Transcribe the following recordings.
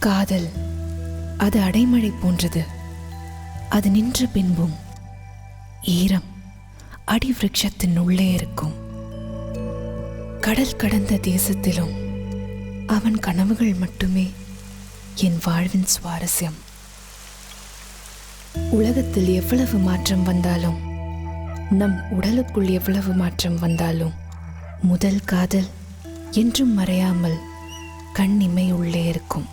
காதல் அது அடைமழை போன்றது. அது நின்ற பின்பும் ஈரம் அடி விருட்சத்தின் உள்ளே இருக்கும். கடல் கடந்த தேசத்திலும் அவன் கனவுகள் மட்டுமே என் வாழ்வின் சுவாரஸ்யம். உலகத்தில் எவ்வளவு மாற்றம் வந்தாலும், நம் உடலுக்குள் எவ்வளவு மாற்றம் வந்தாலும், முதல் காதல் என்றும் மறையாமல் கண்ணிமை உள்ளே இருக்கும்.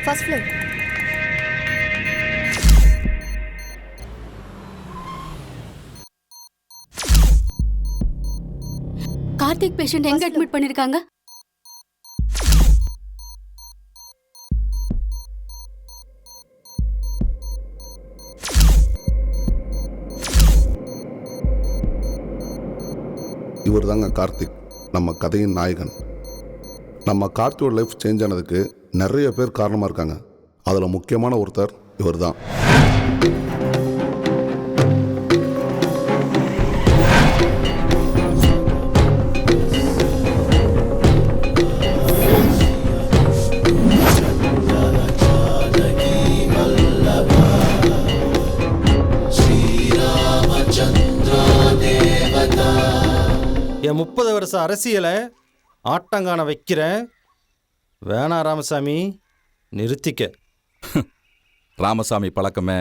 First floor. கார்த்திக் பேஷண்ட் எங்க அட்மிட் பண்ணிருக்காங்க? இவர் தாங்க கார்த்திக், நம்ம கதையின் நாயகன். நம்ம கார்த்தியோட லைஃப் சேஞ்ச் ஆனதுக்கு நிறைய பேர் காரணமாக இருக்காங்க. அதில் முக்கியமான ஒருத்தர் இவர் தான். என் 30 வருஷ அரசியலை ஆட்டங்கான வைக்கிறேன். வேணா ராமசாமி, நிறுத்திக்க. ராமசாமி பழக்கமே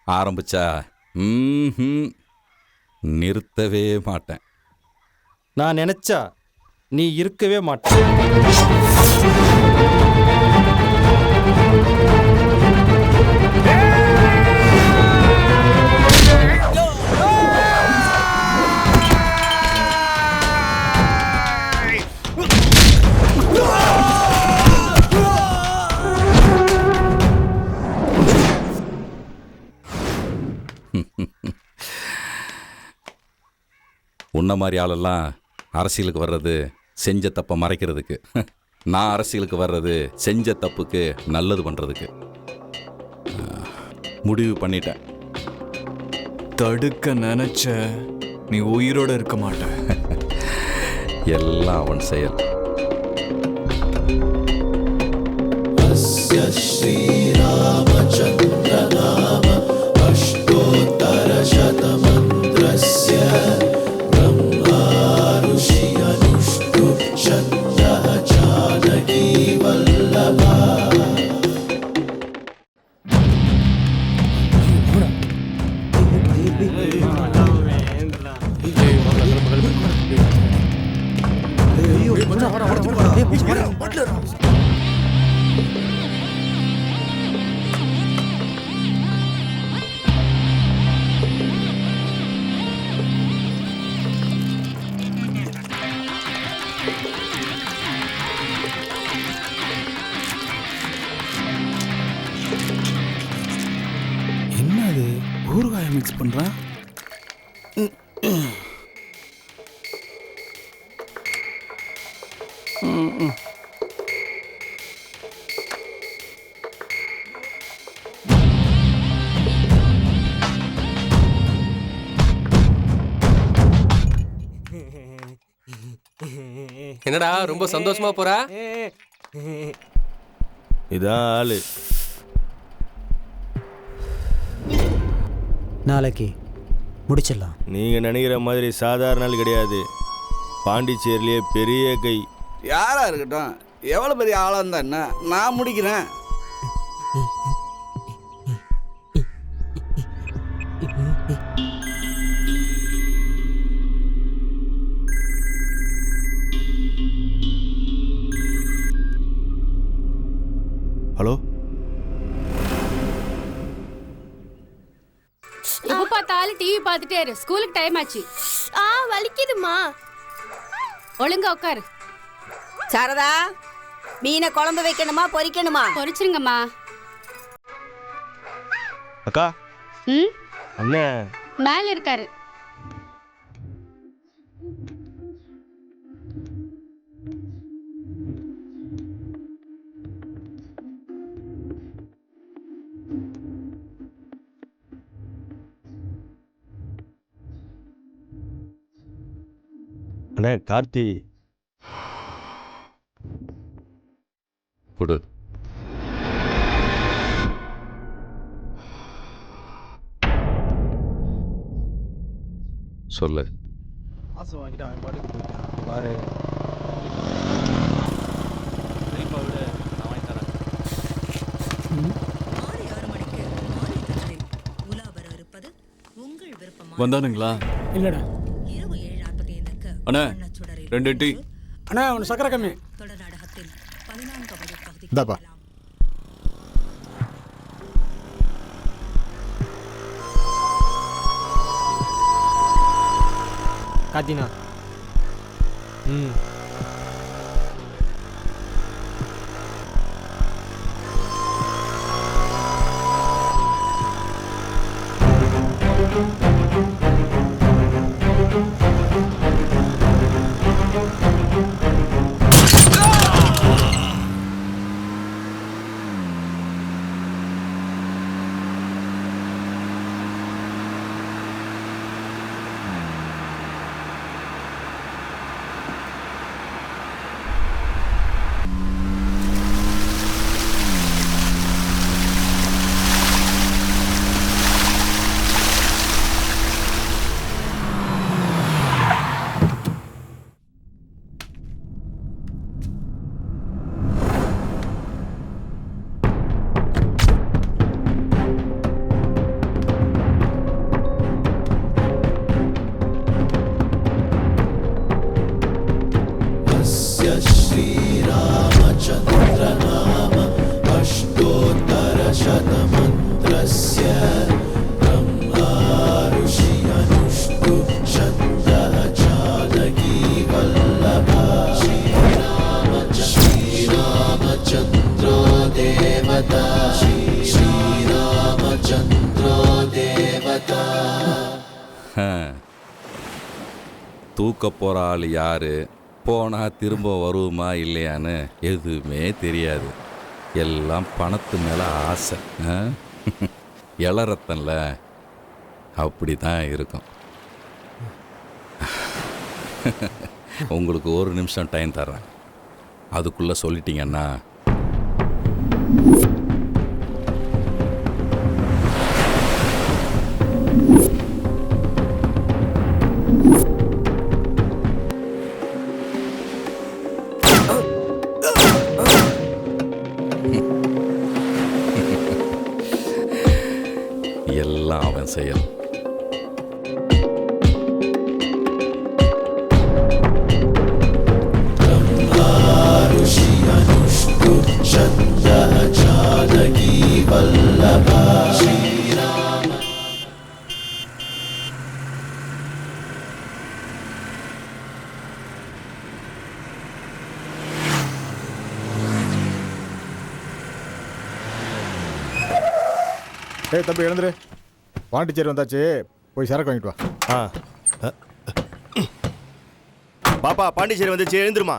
ஆரம்பிச்சா நிறுத்தவே மாட்டேன். நான் நினைச்சா நீ இருக்கவே மாட்டேன். உன்ன மாதிரி ஆளெல்லாம் அரசியலுக்கு வர்றது செஞ்ச தப்பை மறைக்கிறதுக்கு. நான் அரசியலுக்கு வர்றது செஞ்ச தப்புக்கு நல்லது பண்ணுறதுக்கு. முடிவு பண்ணிட்டேன். தடுக்க நினைச்ச நீ உயிரோட இருக்க மாட்ட. எல்லாம் அவன் செயல். என்னது ஊறுகாயை மிக்ஸ் பண்றான்? என்னடா ரொம்ப சந்தோஷமா போறா? இதான் ஆளு. நாளைக்கு முடிச்சிடலாம். நீங்க நினைக்கிற மாதிரி சாதாரண ஆள் கிடையாது. பாண்டிச்சேரியிலே பெரிய கை. யாரா இருக்கட்டும், எவ்வளவு பெரிய ஆளா இருந்தா என்ன, நான் முடிக்கிறேன். ஹலோ, எப்ப பார்த்தாலும் டிவி பார்த்துட்டே இரு. ஸ்கூலுக்கு டைம் ஆச்சு. வலிக்குதுமா. ஒழுங்கா உட்காரு. சாரதா, மீனை குழம்பு வைக்கணுமா பொரிக்கணுமா? பொரிச்சிருங்கம்மா. அக்கா. ம், அண்ணே மேல இருக்காரு. அண்ணே கார்த்தி. கொடு. சொல்லு. வந்தானுங்களா? இல்லடா. அண்ணா 2 டீ. அண்ணா உன் சக்கரை கம்மி. இந்தாப்பா. காத்தினா. ம். தூக்க போகிற ஆள் யார், போனால் திரும்ப வருமா இல்லையான்னு எதுவுமே தெரியாது. எல்லாம் பணத்து மேலே ஆசை. இளரத்தன்ல அப்படி தான் இருக்கும். உங்களுக்கு 1 நிமிஷம் டைம் தர்றேன். அதுக்குள்ளே சொல்லிட்டீங்கன்னா எல்லாம் அவன் செயல். ஏய் தம்பி எழுந்துரு, பாண்டிச்சேரி வந்தாச்சு, போய் சரக்கு வாங்கிட்டு வா. பாப்பா பாண்டிச்சேரி வந்துச்சு, எழுந்துருமா.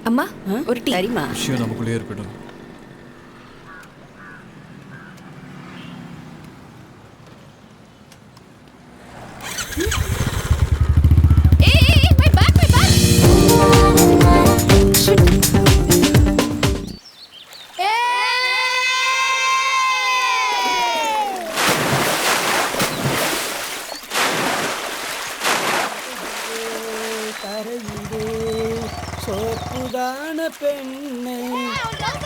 அம்மா ஒரு டீ. சரிம்மா. விஷயம் நமக்குள்ளே இருக்கட்டும். சோப்புதான பெண்ணே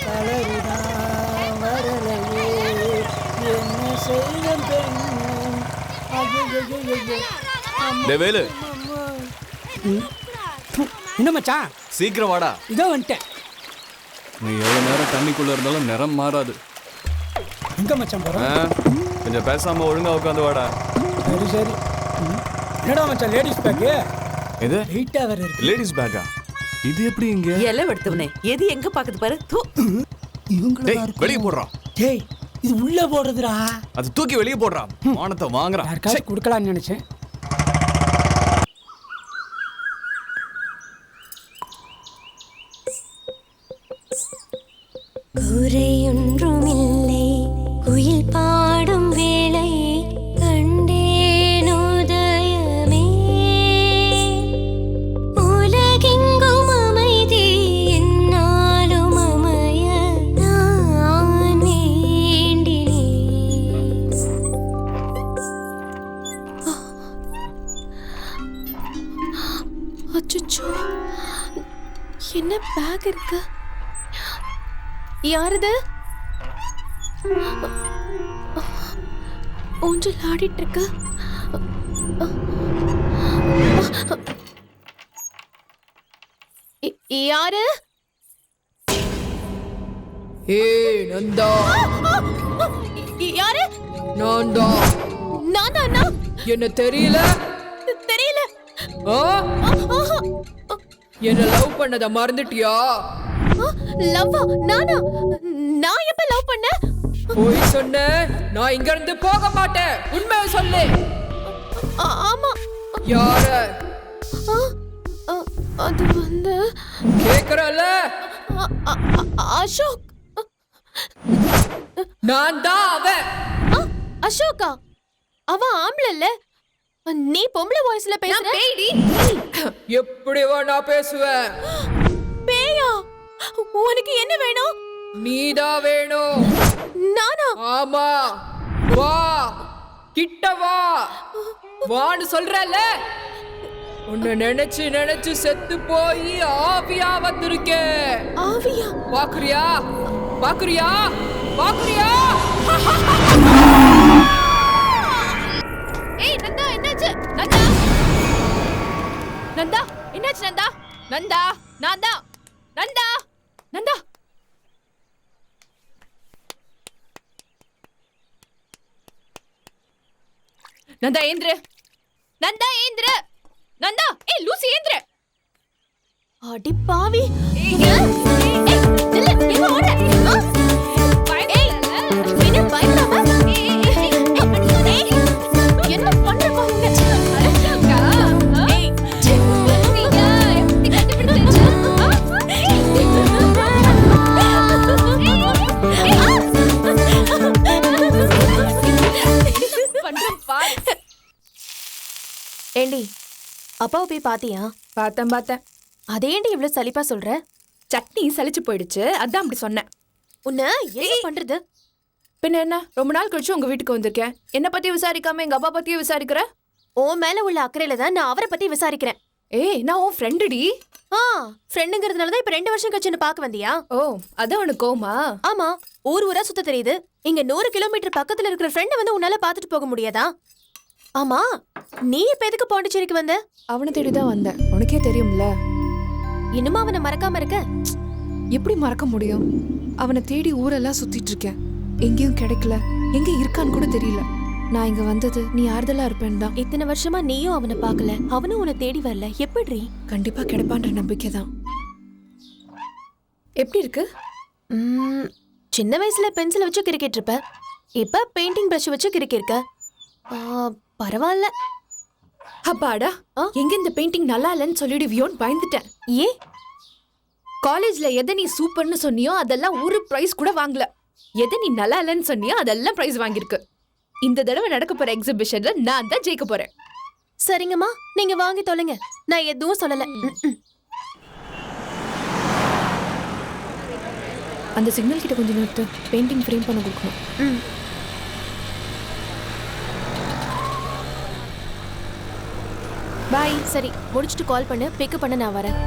கலருதான் வரலையே என்ன செய்த பெண்ணே. வேலு என்ன மச்சான், சீக்கிரம் வாடா. இதோ வந்துட்டேன். நீ எவ்வளவு நேரம் தண்ணிக்குள்ள இருந்தாலும் நிறம் மாறாது. எங்க மச்சான் போறோம்? கொஞ்சம் பேசாம ஒழுங்கா உட்காந்து வாடா. சரி சரி. என்னடா மச்சான் லேடிஸ் பேக்கு? இது வெயிட்டா வேற இருக்கு. லேடிஸ் பேக்கா? இது எப்படி இங்க? எல்லாம் எடுத்தவனே எது எங்க பாக்குது பாரு. டேய் வெளிய போடுறா. டேய் இது உள்ள போடுறதுடா. அது தூக்கி வெளிய போடுறா. மானத்தை வாங்குறா. யாருக்காச்சும் கொடுக்கலாம்னு நினைச்சேன். குறையொன்றுமில்லை குயில் பாடும் வேளை கண்டேன் உதயமே. உலகெங்கும் அமைதி என்னாலும் அமைய நான் வேண்டினேன். அச்சச்சோ, என்ன பேக் இருக்கு? யாரது? ஊஞ்சல் ஆடிட்டு இருக்கு. யாரு? ஏய் நந்தா. யாரு? நான்தா. நானா? என்ன தெரியல? தெரியல. என்ன லவ் பண்ணத மறந்துட்டியா? லவ்வா? நானா? நான் எப்ப லவ் பண்ண? போய் சொன்ன. நான் இங்க இருந்து போக மாட்டேன். உண்மையை சொல்லு. ஆமா. யார? அது வந்து கேக்குறல. அசோக். நான் தான் அவன். அசோகா? அவன் ஆம்பளல்ல. நீ பொம்பளை வாய்ஸ்ல பேசுற. பேய்டி. எப்படி வேணா பேசுவேன். பேயா? உனக்கு என்ன வேணும்? நீதான் வேணும். நானா? ஆமா. வா கிட்ட வா. வான்னு சொல்றல. உன்னை நினைச்சு நினைச்சு செத்து போய் ஆவியா வந்திருக்கேன். ஆவியா? பாக்குறியா? பாக்குறியா? பாக்குறியா? ஏய் நந்தா, என்னாச்சு? நந்தா நந்தா என்னாச்சு நந்தா? நந்தா நான் தான். நந்தா நந்தா நந்தா ஏந்திரு. நந்தா ஏந்திரு. நந்தா ஏய் லூசி ஏந்திரு. அடி பாவி என்ன பண்ற ஏண்டி அப்பாவை போய் பாத்தியா? பார்த்தேன். அதேண்டி இவ்வளவு சலிப்பா சொல்ற? சட்னி சலிச்சு போயிடுச்சு, அதான் அப்படி சொன்னேன். உன்ன என்ன பண்றது? பின்ன என்ன, ரொம்ப நாள் கழிச்சு உங்க வீட்டுக்கு வந்திருக்கேன். என்ன பத்தி விசாரிக்காம எங்க அப்பா பத்தியும் விசாரிக்கிற? ஓ மேல உள்ள அக்கறையில தான் நான் அவரை பத்தி விசாரிக்கிறேன். ஏய் நான் உன் ஃப்ரெண்டுடி. ஃப்ரெண்டுங்கிறதுனாலதான் இப்ப 2 வருஷம் கழிச்சு பாக்க வந்தியா? ஓ அதான் உனக்கு கோமா? ஆமா, ஊரா சுத்த தெரியுது. இங்க 100 கிலோமீட்டர் பக்கத்துல இருக்கிற ஃப்ரெண்ட வந்து உன்னால பாத்துட்டு போக முடியாதா? ஆமா, நீ இப்ப எதுக்கு பாண்டிச்சேரிக்கு வந்த? அவனை தேடிதான் வந்தேன், உனக்கே தெரியும்ல. இன்னுமா அவனை மறக்காம இருக்க? எப்படி மறக்க முடியும்? அவனை தேடி ஊரெல்லாம் சுத்திட்டு இருக்கேன், எங்கேயும் கிடைக்கல. எங்க இருக்கான்னு கூட தெரியல. நான் இங்க வந்தது நீ ஆறுதலா இருப்பேன் தான். இத்தனை வருஷமா நீயும் அவனை பார்க்கல, அவனும் உன்னை தேடி வரல. எப்படி? கண்டிப்பா கிடைப்பான்ற நம்பிக்கை தான். எப்படி இருக்கு? சின்ன வயசுல பென்சில் வச்சு கிரிக்கெட் இருப்ப, இப்ப பெயிண்டிங் பிரஷ் வச்சு கிரிக்கெட். பரவாயில்ல. அப்பாடா, எங்க இந்த பெயிண்டிங் நல்லா இல்லைன்னு சொல்லிடுவியோன்னு பயந்துட்டேன். ஏன்? காலேஜ்ல எதை நீ சூப்பர்னு சொன்னியோ அதெல்லாம் ஒரு பிரைஸ் கூட வாங்கல. எதை நீ நல்லா இல்லைன்னு சொன்னியோ அதெல்லாம் பிரைஸ் வாங்கியிருக்கு. இந்த தடவை நடக்க போற எக்ஸிபிஷன்ல நான் தான் ஜெயிக்க போறேன். சரிங்கம்மா, நீங்க வாங்கி தொலைங்க, நான் எதுவும் சொல்லல. அந்த சிக்னல் கிட்ட கொஞ்சம் நிறுத்து, பெயிண்டிங் ஃப்ரேம் பண்ண கொடுக்கணும். பாய். சரி, முடிச்சுட்டு கால் பண்ணு, பிக்கப் பண்ண நான் வரேன்.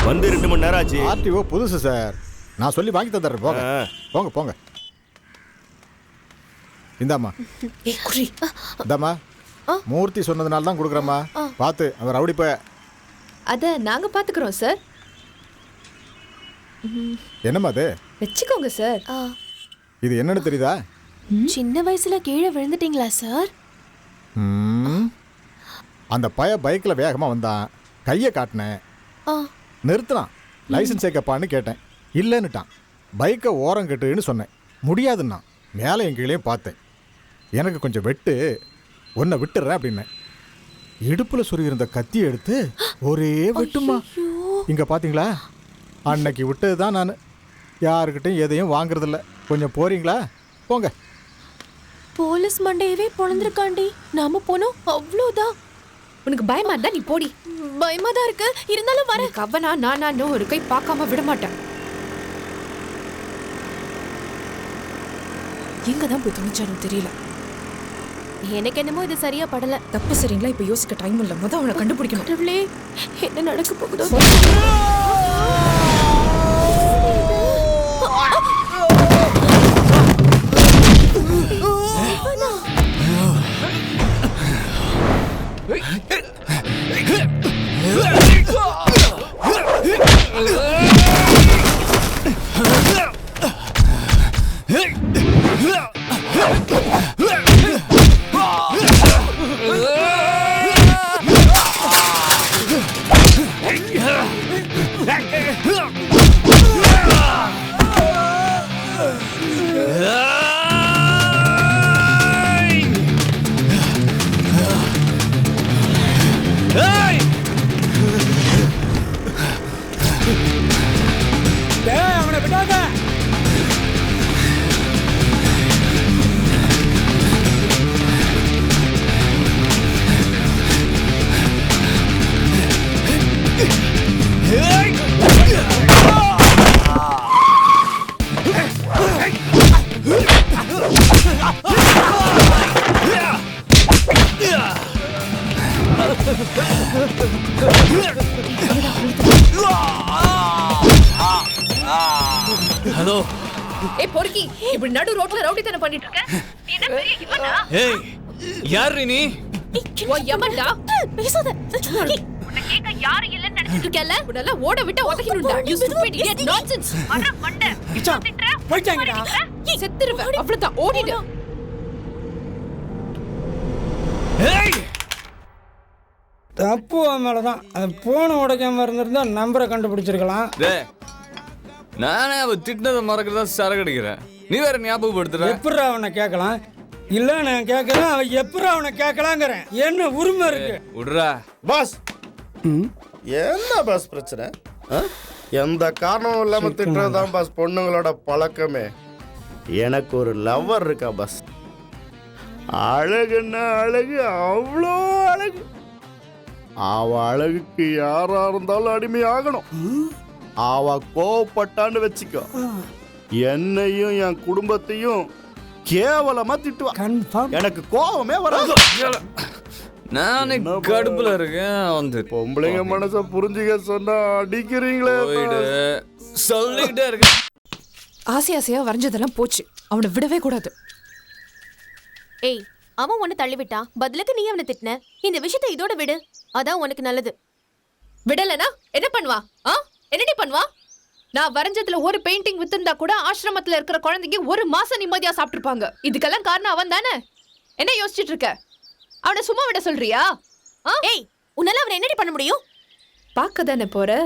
வந்து 2 மணி நேரம் ஆச்சு. ஆர்டிஓ புதுசு சார், நான் சொல்லி வாங்கி தந்துடுறேன். போங்க போங்க போங்க. இந்தாம்மா. இந்தாம்மா, மூர்த்தி சொன்னதுனால தான் கொடுக்குறேம்மா. பார்த்து அவர் ரவுடி போய். அத நாங்க பாத்துக்கிறோம் சார். என்னம்மா அது? வெச்சுக்கோங்க சார். இது என்னன்னு தெரியுதா? சின்ன வயசுல கீழே விழுந்துட்டீங்களா சார்? அந்த பய பைக்கில் வேகமாக வந்தான், கையை காட்டினேன், நிறுத்தினான். லைசன்ஸ் ஏக்கப்பான்னு கேட்டேன், இல்லைன்னுட்டான். பைக்கை ஓரம் கட்டுன்னு சொன்னேன், முடியாதுன்னா. மேலே என் கீழே பார்த்தேன், எனக்கு கொஞ்சம் வெட்டு, ஒன்றை விட்டுறேன் அப்படின்னேன். இடுப்பில் சொருகிருந்த கத்தியை எடுத்து ஒரே வெட்டுமா. இங்கே பார்த்தீங்களா, அன்னைக்கு விட்டது தான் நான். யாருக்கிட்டையும் எதையும் வாங்குறதில்ல. கொஞ்சம் போறீங்களா? போங்க. போலீஸ் மண்டையவே பொழந்திருக்காண்டி, நாம போனோம் அவ்வளோதான். உனக்கு பயமா இருந்தா நீ போடி. பயமா தான் இருக்கு, இருந்தாலும் வர. கவனா நானு ஒரு கை பார்க்காம விட மாட்டேன். எங்க தான் போய் துணிச்சாலும் தெரியல. எனக்கு என்னமோ இது சரியா படல. தப்பு சரிங்களா இப்ப யோசிக்க டைம் இல்ல, முத அவனை கண்டுபிடிக்கணும். கடவுளே, என்ன நடக்க போகுதோ? Hey! ஹலோ ஏய் பொறுக்கி, இப்படி நடு ரோட்ல ரவுடித்தனம் பண்ணிட்டு இருக்க? நீ என்ன பெரிய இவனா? ஏய் யார் நீ? ஓ யமன்டா, பேசாத. உன்னை கேட்க யாரு இல்லன்னு நினைச்சிட்டு இருக்கல? உன்னல ஓட விட்டு உதகினுடா. You stupid idiot, nonsense. வர மண்ட. மச்சான் போய்ட்டாங்கடா. செத்துருவே. அவ்வளவுதான், ஓடிடு. ஏய் தப்பு மேலதான். அது போன உடைக்காம இருந்திருந்தா நம்பரை கண்டுபிடிச்சிருக்கலாம். டேய் நானே அவ திட்டினதை மறக்கிறதா சரக்கு அடிக்கிறேன். நீ வேற ஞாபகப்படுத்துற. எப்படா அவனை கேட்கலாம்? இல்ல நான் கேட்கறேன், அவன் எப்படா அவனை கேட்கலாங்கிறேன். என்ன உரிமை இருக்கு? விடுறா பாஸ். என்ன பாஸ் பிரச்சனை? எந்த காரணமும் இல்லாம திட்டுறதுதான் பாஸ் பொண்ணுங்களோட பழக்கமே. எனக்கு ஒரு லவ்வர் இருக்கா பாஸ். அழகுன்னா அழகு, அவ்வளோ அழகு. அவ அழகுக்கு யாரா இருந்தாலும் அடிமையாகணும். அவ கோவப்பட்டான்னு வச்சுக்கோ, என்னையும் என் குடும்பத்தையும் கேவலமா திட்டுவா. எனக்கு கோவமே வராது. நானே கடுப்புல இருக்கேன். வந்து பொம்பளைங்க மனச புரிஞ்சுக்க சொன்னா அடிக்கிறீங்களே. சொல்லிக்கிட்டே இருக்க. ஆசை ஆசையா வரைஞ்சதெல்லாம் போச்சு. அவனை விடவே கூடாது. ஏய், அவன் உன்னை தள்ளிவிட்டா, பதிலுக்கு நீ அவனை திட்டின. இந்த விஷயத்தை இதோட விடு, அதான் உனக்கு நல்லது. விடலனா என்ன பண்ணுவா? என்னடி பண்ணுவா? நான் வரைஞ்சதுல ஒரு பெயிண்டிங் வித்திருந்தா கூட ஆசிரமத்துல இருக்கிற குழந்தைங்க ஒரு மாசம் நிம்மதியா சாப்பிட்டுருப்பாங்க. இதுக்கெல்லாம் காரணம் அவன் தானே. என்ன யோசிச்சுட்டு இருக்க? அவனை சும்மா விட சொல்றியா? ஏய், உன்னால அவனை என்னடி பண்ண முடியும்? பார்க்க தானே போற.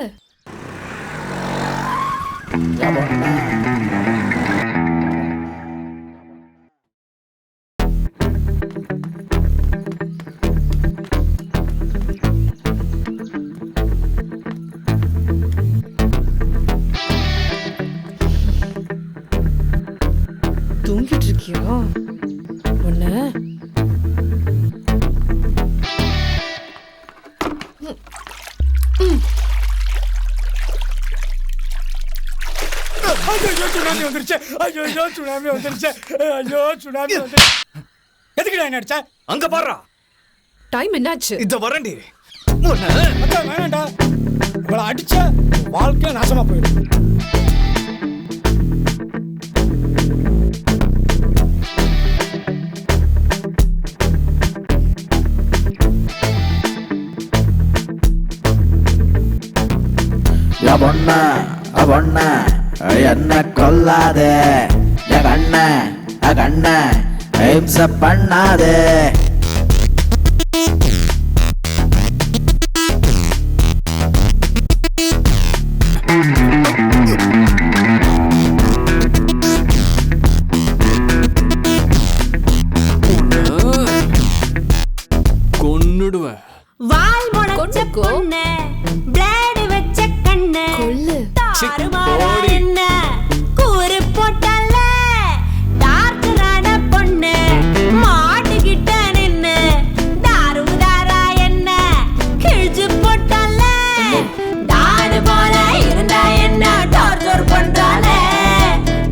தூங்கிட்டு இருக்கியா? ஒண்ணு சுனாமி வந்துருச்சு. ஐயோ சுனாமி வந்துருச்சு. ஐயோ சுனாமி வந்துருச்சு. எதுக்குடா என்ன அடிச்சா? அங்க பாரு. டைம் என்னாச்சு? இத வரண்டி. அதான் வேணாண்டா. இவளை அடிச்சா வாழ்க்கை நாசமா போயிடும். பொண்ண என்ன கொல்லாதே, கண்ண ஹிம்ச பண்ணாதே. கொன்னுடுவேன். வால் முளைச்ச பொண்ணு, பிளேடு வச்ச கண்ணு, கொல்லு. தாறுமாறா என்ன கூறு போட்டால, டார்ச்சரான பொண்ணு மாட்டுக்கிட்ட நின்னு தாறுதாரா என்ன கிழிச்சு போட்டால, தாடு போல இருந்தா என்ன டார்ச்சர் பண்றாளே,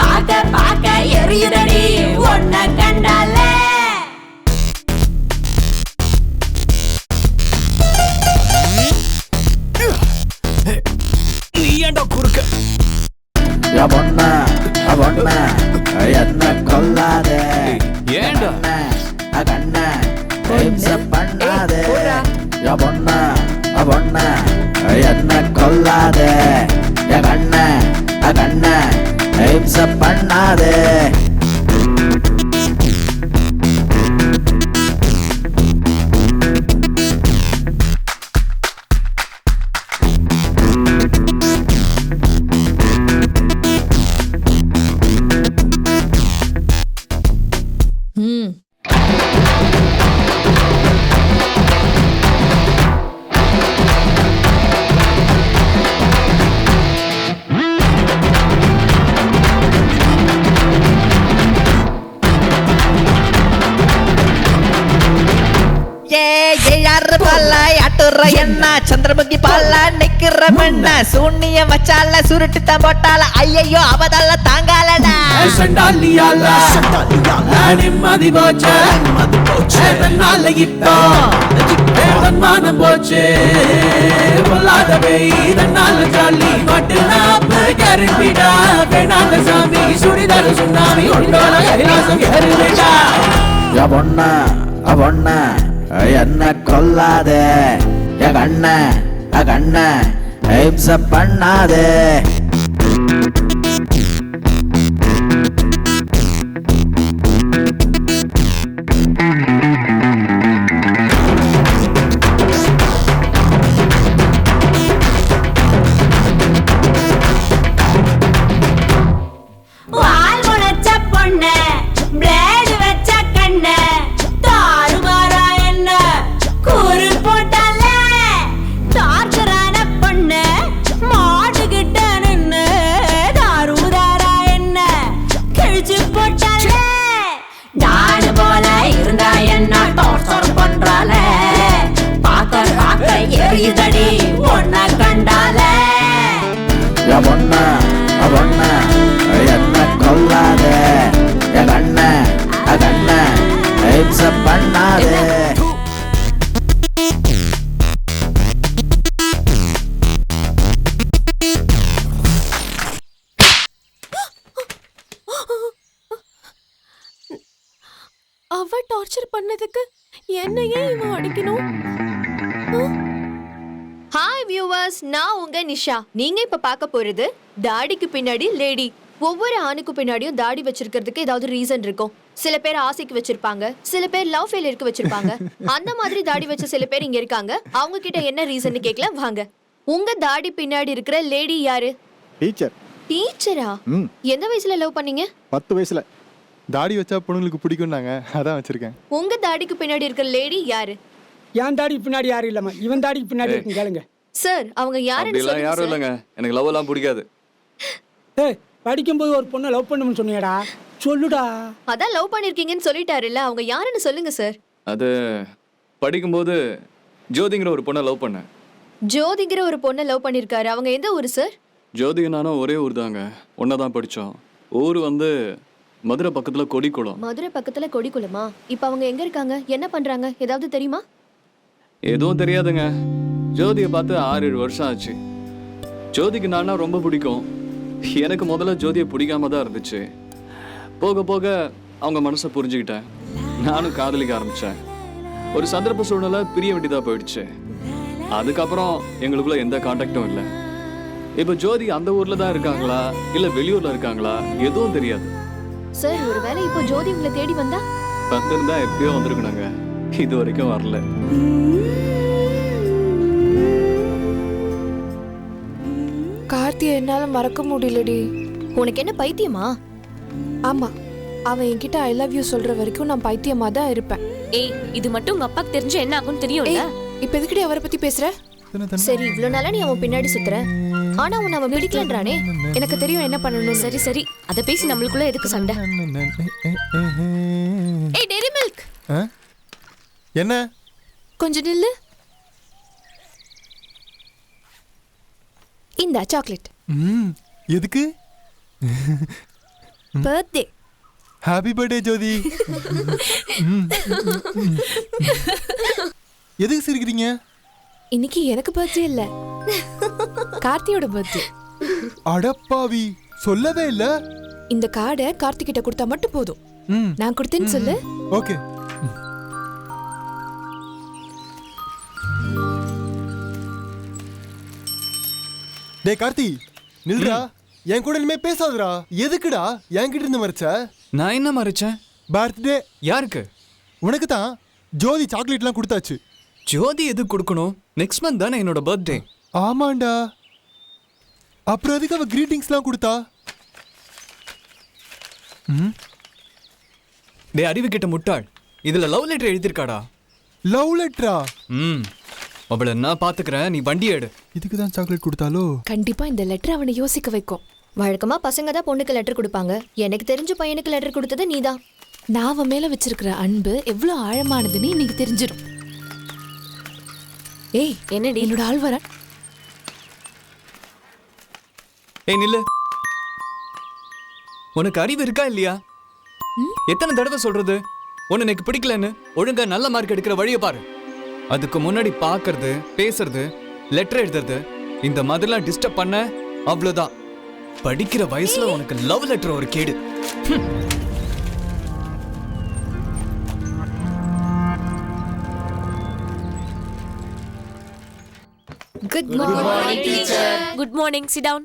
பார்க்க பார்க்க எரியுதடி ஒன்ன கண்டால. பொண்ண என்ன கொல்லாதே, ஏண்டா கண்ண ஹிம்ச பண்ணாதே. பொண்ண என்ன கொல்லாதே, கண்ண ஹிம்ச பண்ணாதே. என்ன சந்திரமுகி பாலா நிக்கிற மண்ண சூன்னிய வச்சால சுருட்டு போட்டால ஐயோ அவதால தாங்காலடா. நிம்மதி போச்சு இப்போ அவன் மானம் போச்சு பொல்லாதவை இதனால ஜாலி மட்டும் கேரண்டிடா வேணாங்க சாமி சுடிதாரு சுண்ணாமி உண்டோல கைலாசம் ஏறிடா அவொன்ன என்ன கொல்லாதே என் கண்ண ஹிம்ச பண்ணாதே வால் முளைச்ச பொண்ணு பிளேடு வச்ச கண்ணு தாறுமாறா என்ன கூறு போட்டால டார்ச்சரான பொண்ணு மாட்டுக்கிட்ட நின்னு தாறுதாரா என்ன கிழிச்சு போட்டால டானு போல இருந்தா என்ன டார்ச்சர் பண்றால பார்க்க எரியுதடி பொண்ண கண்டால அவொன்ன என்ன கொல்லாதே என் கண்ண ஹிம்ச பண்ணாதே அவ டார்ச்சர் பண்ணதுக்கு என்னையே இவன் அடிக்கணும்? ஹாய் வியூவர்ஸ், நான் உங்க நிஷா. நீங்க இப்ப பார்க்க போறது தாடிக்கு பின்னாடி லேடி. ஒவ்வொரு ஆணுக்கு பின்னாடியும் தாடி வச்சிருக்கிறதுக்கு ஏதாவது ரீசன் இருக்கும். சில பேர் ஆசைக்கு வச்சிருப்பாங்க, சில பேர் லவ் ஃபெயிலியருக்கு வச்சிருப்பாங்க. அந்த மாதிரி தாடி வச்ச சில பேர் இங்க இருக்காங்க. அவங்க கிட்ட என்ன ரீசன் கேட்கலாம் வாங்க. உங்க தாடி பின்னாடி இருக்கிற லேடி யாரு? டீச்சர். டீச்சரா? எந்த வயசுல லவ் பண்ணீங்க? 10 வயசுல. தாடி வச்சா பொண்ணுங்களுக்கு பிடிக்கும்னாங்க, அதான் வச்சிருக்கேன். உங்க தாடிக்கு பின்னாடி இருக்கிற லேடி யாரு? என் தாடி பின்னாடி யாரும் இல்லம்மா, இவன் தாடிக்கு பின்னாடி இருக்கு, கேளுங்க. சார், அவங்க யாருன்னு சொல்லுங்க. யாரும் இல்லைங்க, எனக்கு லவ் எல்லாம் பிடிக்காது. ஏய், படிக்கும்போது ஒரு பொண்ணை லவ் பண்ணுன்னு சொன்னியடா, சொல்லுடா. அதான் லவ் பண்ணிருக்கீங்கன்னு சொல்லிட்டாருல்ல, அவங்க யாருன்னு சொல்லுங்க சார். அது படிக்கும்போது ஜோதிங்கிற ஒரு பொண்ணை லவ் பண்ணேன். ஜோதிங்கிற ஒரு பொண்ணை லவ் பண்ணிருக்காரு. அவங்க எந்த ஊரு சார்? ஜோதிக நானும் ஒரே ஊர் தாங்க, ஒன்னதான் படித்தோம். ஊர் வந்து மதுரை பக்கத்தில் கொடிக்குளம். மதுரை பக்கத்துல கொடிக்குளமா? இப்போ அவங்க எங்க இருக்காங்க, என்ன பண்றாங்க, ஏதாவது தெரியுமா? எதுவும் தெரியாதுங்க. ஜோதியை பார்த்து 6-7 வருஷம் ஆச்சு. ஜோதிக்கு நானா ரொம்ப பிடிக்கும். எனக்கு முதல்ல ஜோதியை பிடிக்காம தான் இருந்துச்சு. போக போக அவங்க மனசை புரிஞ்சுக்கிட்டேன். நானும் காதலிக்க ஆரம்பித்தேன். ஒரு சந்தர்ப்ப சூழ்நிலை பிரிய வேண்டியதாக போயிடுச்சு. அதுக்கப்புறம் எங்களுக்குள்ள எந்த கான்டாக்டும் இல்லை. இப்போ ஜோதி அந்த ஊரில் தான் இருக்காங்களா இல்லை வெளியூரில் இருக்காங்களா எதுவும் தெரியாது. சார், ஒருவேளை இப்போ ஜோதி உங்களை தேடி வந்தா? வந்திருந்தா எப்பயோ வந்திருக்கணுங்க, இது வரைக்கும் வரல. கார்த்தியை என்னால மறக்க முடியலடி. உனக்கு என்ன பைத்தியமா? ஆமா, அவன் என்கிட்ட ஐ லவ் யூ சொல்ற வரைக்கும் நான் பைத்தியமா தான் இருப்பேன். ஏய், இது மட்டும் உங்க அப்பாக்கு தெரிஞ்சு என்ன ஆகும்னு தெரியும்ல? இப்போ எதுக்கடி அவரை பத்தி பேசுற? சரி, இவ்ளோ நாளா நீ அவன் பின்னாடி சுத்துற, ஆனா உன்னை அவன் பிடிக்கலன்றானே. எனக்கு தெரியும் என்ன பண்ணணும். சரி சரி, அத பேசி நம்மளுக்குள்ள எதுக்கு சண்டை? ஏய் டெய்ரி மில்க், என்ன? கொஞ்சம் நில்லு. இந்த சாக்லேட். எதுக்கு? பர்த்டே. ஹாப்பி பர்த்டே ஜோதி. எதுக்கு சிரிக்கிறீங்க? இன்னைக்கு எனக்கு பர்த்டே இல்ல, கார்த்தியோட பர்த்டே. அடப்பாவி, சொல்லவே இல்ல. இந்த கார்டை கார்த்தி கிட்ட கொடுத்தா மட்டும் போதும். நான் கொடுத்தேன்னு சொல்லு. ஓகே. டேய் கார்த்தி, நில்றா. என் கூட இனிமே பேசாதடா. எதுக்குடா என்கிட்ட இருந்து மறைச்ச? நான் என்ன மறைச்சேன்? பர்த்டே. யாருக்கு? உனக்கு தான். ஜோதி சாக்லேட்லாம் கொடுத்தாச்சு. ஜோதி எதுக்கு கொடுக்கணும்? நெக்ஸ்ட் மந்த் தானே என்னோட பர்த்டே. ஆமாண்டா. அப்புறம் எதுக்கு அவ கிரீட்டிங்ஸ்லாம் கொடுத்தா? டே அறிவு கிட்ட முட்டாள், இதுல லவ் லெட்டர் எழுதிருக்காடா. லவ் லெட்டரா? அவளை நான் பாத்துக்கிறேன், நீ வண்டி எடு. இதுக்கு தான் சாக்லேட் கொடுத்தாலோ? கண்டிப்பா இந்த லெட்டர் அவனை யோசிக்க வைக்கும். வழக்கமா பசங்க தான் பொண்ணுக்கு லெட்டர் கொடுப்பாங்க. எனக்கு தெரிஞ்ச பையனுக்கு லெட்டர் கொடுத்தது நீதான். நான் அவன் மேல வச்சிருக்கிற அன்பு எவ்வளவு ஆழமானதுன்னு இன்னைக்கு தெரிஞ்சிடும். ஏய், என்னடி என்னோட ஆள் வர. ஏய் நில்லு. உனக்கு அறிவு இருக்கா இல்லையா? எத்தனை தடவை சொல்றது உன்னை எனக்கு பிடிக்கலன்னு? ஒழுங்கா நல்ல மார்க் எடுக்கிற வழியை பாரு. அதுக்கு முன்னாடி பார்க்கறது, பேசுறது, லெட்டர் எழுதுறது, இந்த மாதிரிலாம் டிஸ்டர்ப் பண்ண அவ்வளவுதான். படிக்கிற வயசுல உனக்கு லவ் லெட்டர் ஒரு கேடு. Good morning, teacher. Good morning. Sit down.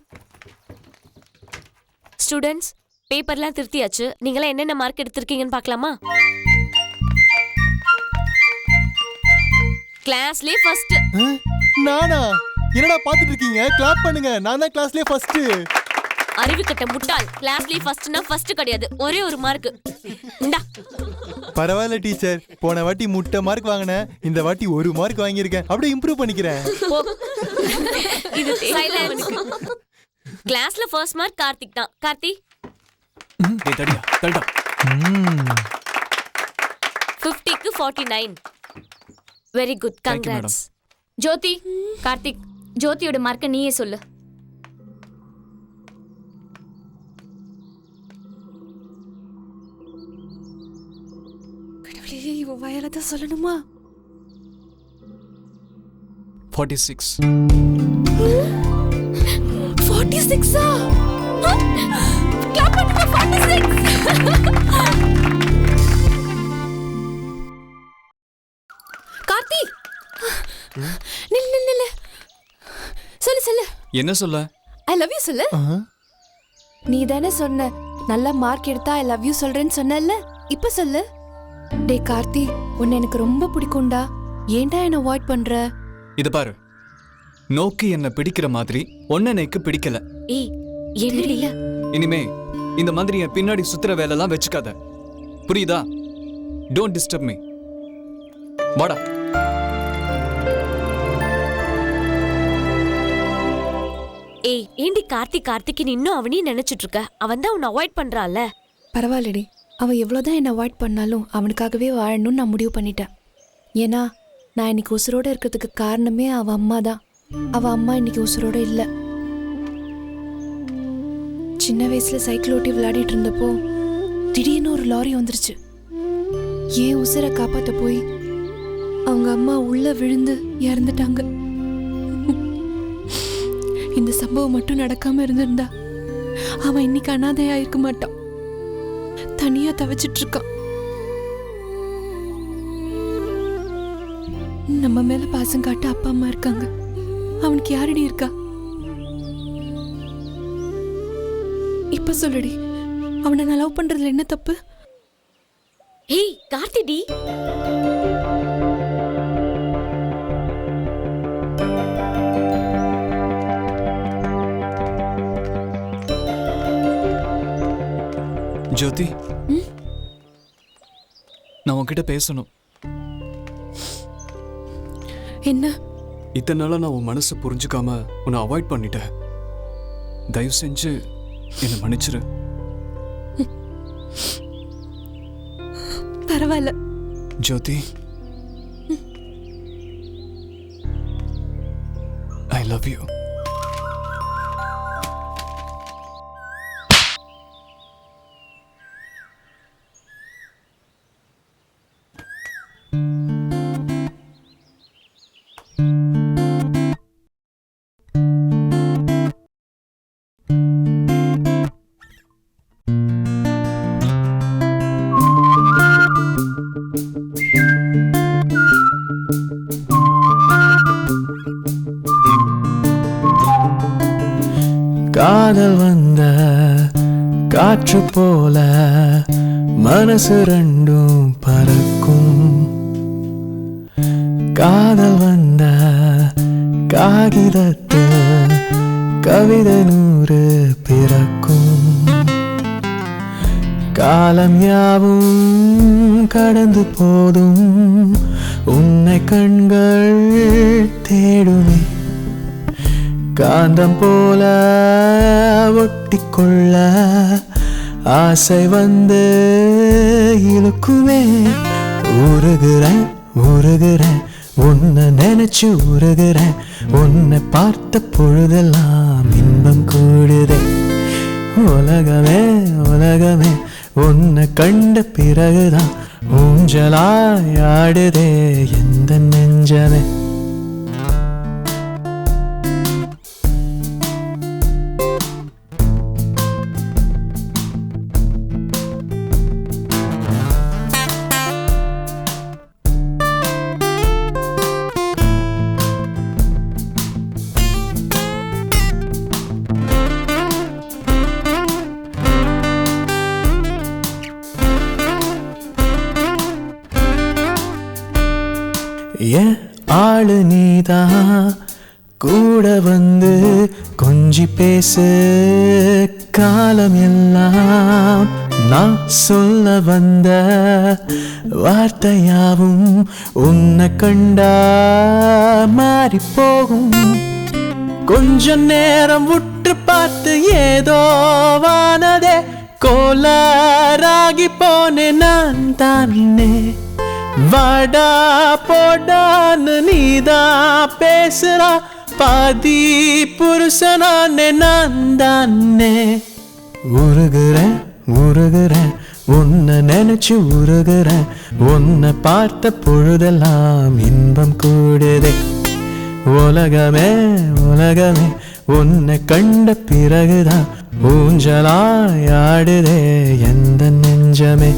Students, பேப்பர்லாம் திருத்தியாச்சு. நீங்களாம் என்னென்ன மார்க் எடுத்திருக்கீங்கன்னு பார்க்கலாமா? கிளாஸ்லயே ஃபர்ஸ்ட். நானா? என்னடா பாத்துட்டு இருக்கீங்க? கிளாப் பண்ணுங்க. நான் தான் கிளாஸ்லயே ஃபர்ஸ்ட். அறிவு கட்ட முட்டாள். கிளாஸ்லயே ஃபர்ஸ்ட்னா ஃபர்ஸ்ட் கிடையாது. ஒரே ஒரு மார்க். இந்தா. பரவாயில்ல டீச்சர். போன வாட்டி முட்டை மார்க் வாங்கினேன். இந்த வாட்டி ஒரு மார்க் வாங்கியிருக்கேன். அப்படியே இம்ப்ரூவ் பண்ணிக்கிறேன். இது சைலன்ஸ். கிளாஸ்ல ஃபர்ஸ்ட் மார்க் கார்த்திக் தான். கார்த்தி. டேய் தடியா, தள்டா. 50க்கு 49. Very good. கங்க்ராட்ஸ். ஜோதி, கார்த்திக், ஜோதியோட மார்க்க நீயே சொல்லு. கடவுளே, இவ வாயால தான் சொல்லணுமா? 46. 46ஆ? கிளாப் பண்ணுங்க. 46. கார்த்தி, நில்லு. சொல்லு. என்ன சொல்ல? ஐ லவ் யூ சொல்லு. நீ தானே சொன்ன நல்ல மார்க் எடுத்தா ஐ லவ் யூ சொல்றேன்னு சொன்னல, இப்ப சொல்லு. டே கார்த்தி, உன்னை எனக்கு ரொம்ப பிடிக்கும்டா. ஏன்டா என்ன அவாய்ட் பண்ற? இது பாரு, நோக்கி என்ன பிடிக்கிற மாதிரி ஒன்ன எனக்கு பிடிக்கல. ஏய், என்னடி? இனிமே இந்த மாதிரி என் பின்னாடி சுத்துற வேலைலாம் வச்சுக்காத, புரியுதா? Don't disturb me. வாடா. ஏய், ஏண்டி கார்த்திக் இன்னும் அவனையும் நினைச்சிட்டு இருக்க? அவன் தான் உன்னை அவாய்ட் பண்றான்ல. பரவாயில்லடி, அவன் எவ்வளோதான் என்ன அவாய்ட் பண்ணாலும் அவனுக்காகவே வாழணும்னு நான் முடிவு பண்ணிட்டேன். ஏன்னா நான் இன்னைக்கு உசுரோட இருக்கிறதுக்கு காரணமே அவன் அம்மா தான். அவன் அம்மா இன்னைக்கு உசுரோட இல்லை. சின்ன வயசுல சைக்கிள் ஓட்டி விளையாடிட்டு இருந்தப்போ திடீர்னு ஒரு லாரி வந்துருச்சு. ஏன் உசுரை காப்பாற்ற போய் அவங்க அம்மா உள்ள விழுந்து இறந்துட்டாங்க. இந்த சம்பவம் மட்டும் நடக்காம இருந்திருந்தா அவன் இன்னைக்கு அனாதையா இருக்க மாட்டான். தனியா தவிச்சிட்டு இருக்கான். நம்ம மேல பாசம் காட்ட அப்பா அம்மா இருக்காங்க. அவனுக்கு யாரடி இருக்கா? இப்ப சொல்லுடி, அவனை நான் லவ் பண்றதுல என்ன தப்பு? ஏய் கார்த்திடி, ஜோதி, நான் உன்கிட்ட பேசணும். என்ன? இத்தனை நாளா நான் உன் மனசை புரிஞ்சுக்காம உன்னை அவாய்ட் பண்ணிட்டேன். தயவு செஞ்சு என்னை மன்னிச்சிரு. பரவாயில்ல ஜோதி, ஐ லவ் யூ. காதல் வந்த காற்று போல மனசு ரெண்டும் பறக்கும். காதல் வந்த காகிதத்தில் கவிதை 100 பிறக்கும். காலம் யாவும் கடந்து போதும் உன்னை கண்கள் தேடுமே. காந்தம் போல ஒட்டிக்கொள்ள ஆசை வந்து இழுக்குமே. உருகுறேன் உன்னை நினைச்சு உருகுறேன். உன்னை பார்த்த பொழுதெல்லாம் இன்பம் கூடுதே. உலகமே உன்னை கண்ட பிறகுதான் ஊஞ்சலாயாடுதே எந்த நெஞ்ச நெஞ்சமே ஏன் ஆளு நீதான் கூட வந்து கொஞ்சி பேசு காலம் எல்லாம் நான் சொல்ல வந்த வார்த்தையாவும் உன்னை கண்டா மாறி போகும் கொஞ்ச நேரம் விட்டு பார்த்து ஏதோ வானதே கோளாராகி போனேன் நான் தானே வாடா போடான்னு நீதான் பேசுறா பாதி புருஷனானே நான் தானே உருகுறேன் உருகுறேன் உன்னை நினைச்சு உருகுறேன் உன்னை பார்த்த பொழுதெல்லாம் இன்பம் கூடுதே உலகமே உலகமே உன்னை கண்ட பிறகுதான் ஊஞ்சலாயாடுதே எந்த நெஞ்சமே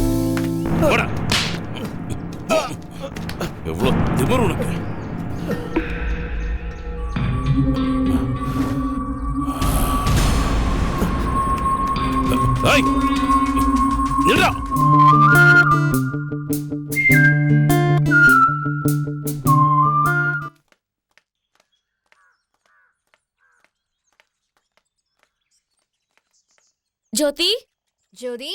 எவ்வளவு திமிரு உனக்கு. ஏய், நில்றா. ஜோதி ஜோதி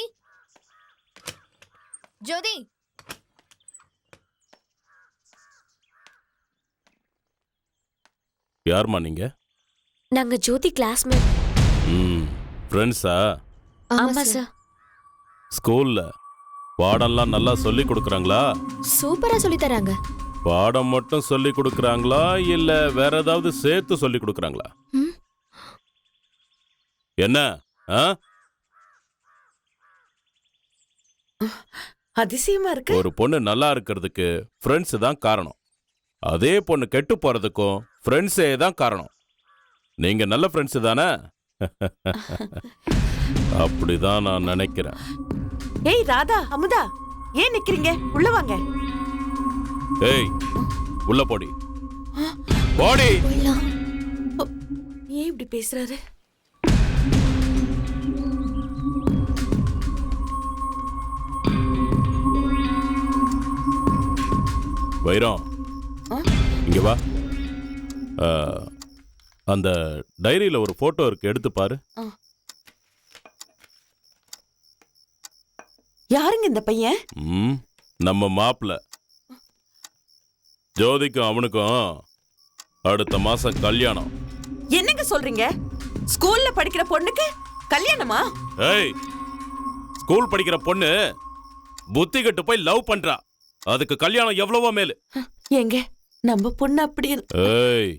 ஜோதி யாரும்மா நீங்க? நாங்க ஜோதி கிளாஸ்மேட். ஃப்ரெண்ட்ஸா? ஆமா சார். ஸ்கூல்ல பாடம்லாம் நல்லா சொல்லி கொடுக்குறாங்களா? சூப்பரா சொல்லி தராங்க. பாடம் மட்டும் சொல்லி கொடுக்குறாங்களா இல்ல வேற ஏதாவது சேர்த்து சொல்லி கொடுக்குறாங்களா? என்ன அதிசயமா இருக்கு. ஒரு பொண்ணு நல்லா இருக்கிறதுக்கு ஃப்ரெண்ட்ஸ் தான் காரணம். அதே பொண்ணு கெட்டு போறதுக்கும் ஃப்ரெண்ட்ஸே தான் காரணம். நீங்க நல்ல ஃப்ரெண்ட்ஸ் தானே? அப்படிதான் நான் நினைக்கிறேன். ஏய் ராதா, அமுதா, ஏன் நிக்கிறீங்க? உள்ள வாங்க. ஏய், உள்ள போடி. போடி. ஏன் இப்படி பேசுறாரு? வைரம், இங்க வா. அந்த டைரியில ஒரு போட்டோ இருக்கு, எடுத்து பாரு. யாருங்க இந்த பையன்? நம்ம மாப்பிள்ள. ஜோதிக்கும் அவனுக்கும் அடுத்த மாசம் கல்யாணம். என்னங்க சொல்றீங்க? ஸ்கூல்ல படிக்கிற பொண்ணுக்கு கல்யாணமா? ஏய், ஸ்கூல் படிக்கிற பொண்ணு புத்தி கட்டு போய் லவ் பண்றா. அதுக்கு கல்யாணம் எவ்வளவோ மேலு. எங்க நம்ம பொண்ணு அப்படி? ஏய்,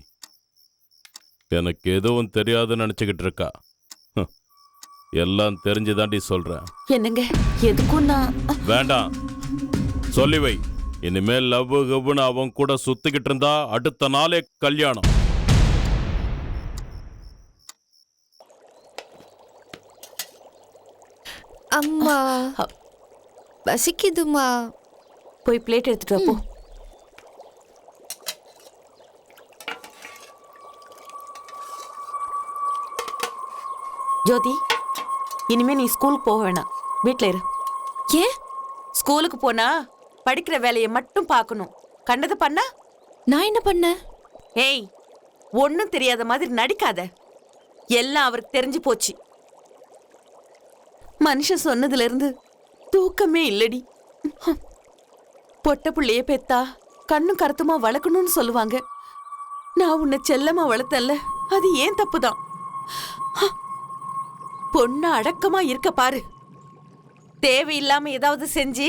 எனக்கு எதுவும் தெரியாதுன்னு நினைச்சுக்கிட்டு இருக்கா. எல்லாம் தெரிஞ்சுதாண்டி சொல்றேன். என்னங்க எதுக்கும் நான் வேண்டாம், சொல்லி வை. இனிமேல் லவ் கவ்னு அவன் கூட சுத்திக்கிட்டு இருந்தா அடுத்த நாளே கல்யாணம். அம்மா பசிக்குதுமா. போய் பிளேட் எடுத்துட்டு வா போ. ஜோதி, இனிமே நீ ஸ்கூலுக்கு போக வேணாம், வீட்ல இரு. ஏன்? ஸ்கூலுக்கு போனா படிக்கிற வேலையை மட்டும் பார்க்கணும். கண்டது பண்ணா? நான் என்ன பண்ண? ஏய், ஒன்னும் தெரியாத மாதிரி நடிக்காத. எல்லாம் அவருக்கு தெரிஞ்சு போச்சு. மனுஷன் சொன்னதுல இருந்து தூக்கமே இல்லடி. பொட்ட புள்ளைய பெத்தா கண்ணும் கருத்துமா வளர்க்கணும்னு சொல்லுவாங்க. நான் உன்னை செல்லமா வளர்த்தல்ல, அது ஏன் தப்புதான். பொண்ணு அடக்கமா இருக்க பாரு. தேவையில்லாம ஏதாவது செஞ்சு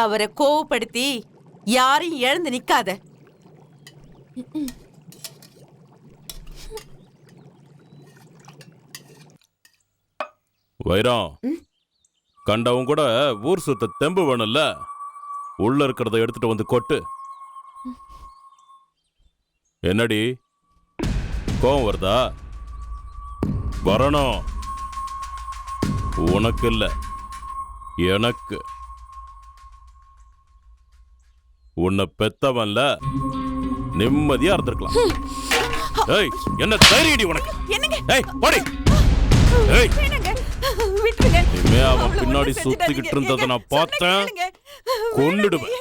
அவரை கோவப்படுத்தி யாரையும் எழுந்து நிக்காத. வைரம், கண்டவன் கூட ஊர் சுத்த தெம்பு வேணும்ல. உள்ள இருக்கிறத எடுத்துட்டு வந்து கொட்டு. என்னடி கோவம் வருதா? வரணும். உனக்கு இல்ல, எனக்கு. உன்னை பெத்தவன்ல நிம்மதியா இருந்திருக்கலாம். ஏய், என்ன தைரியடி உனக்கு? ஏய், போடி. ஏய், இனிமே அவன் பின்னாடி சுத்திக்கிட்டு இருந்ததை நான் பார்த்தேன், கொன்னுடுவேன்.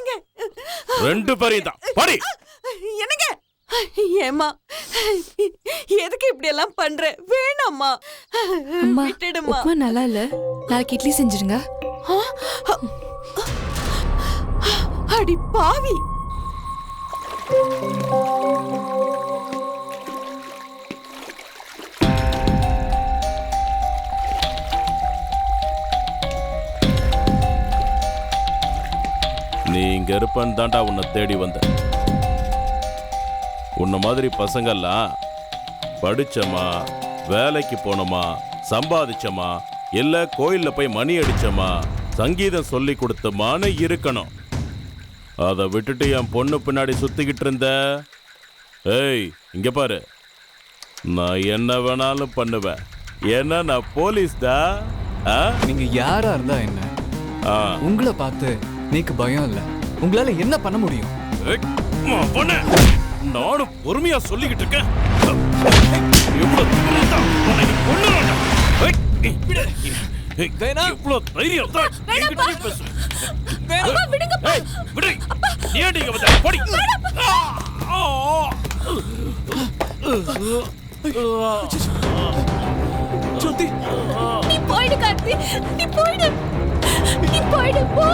2 பேரையும் தான். போடி. என்னங்க? ஏமா எதுக்கு இப்படி எல்லாம் பண்ற? வேணாம்மா, விட்டுடுமா. உப்புமா நல்லா இல்ல, நாளைக்கு இட்லி செஞ்சிருங்க. அடி பாவி. நீ இங்க இருப்பன்னு தாண்டா உன்னை தேடி வந்த. உன்ன மாதிரி பசங்கள்லாம் படிச்சமா, வேலைக்கு போனோமா, சம்பாதிச்சமா, இல்ல கோயில்ல போய் மணி அடிச்சமா, சங்கீதம் சொல்லி கொடுத்தமான்னு இருக்கணும். அதை விட்டுட்டு என் பொண்ணு பின்னாடி சுத்திக்கிட்டு இருந்த. ஏய், இங்க பாரு, நான் என்ன வேணாலும் பண்ணுவேன். ஏன்னா நான் போலீஸ் தான். நீங்க யாரா இருந்தா என்ன, உங்களை பார்த்து நீக்கு பயம் இல்ல. உங்களால என்ன பண்ண முடியும்? நானும் பொறுமையா சொல்லிக்கிட்டு இருக்கேன். ஜோதி, நீ போயிடு கார்த்தி, நீ போயிடு, நீ போயிடு, போ.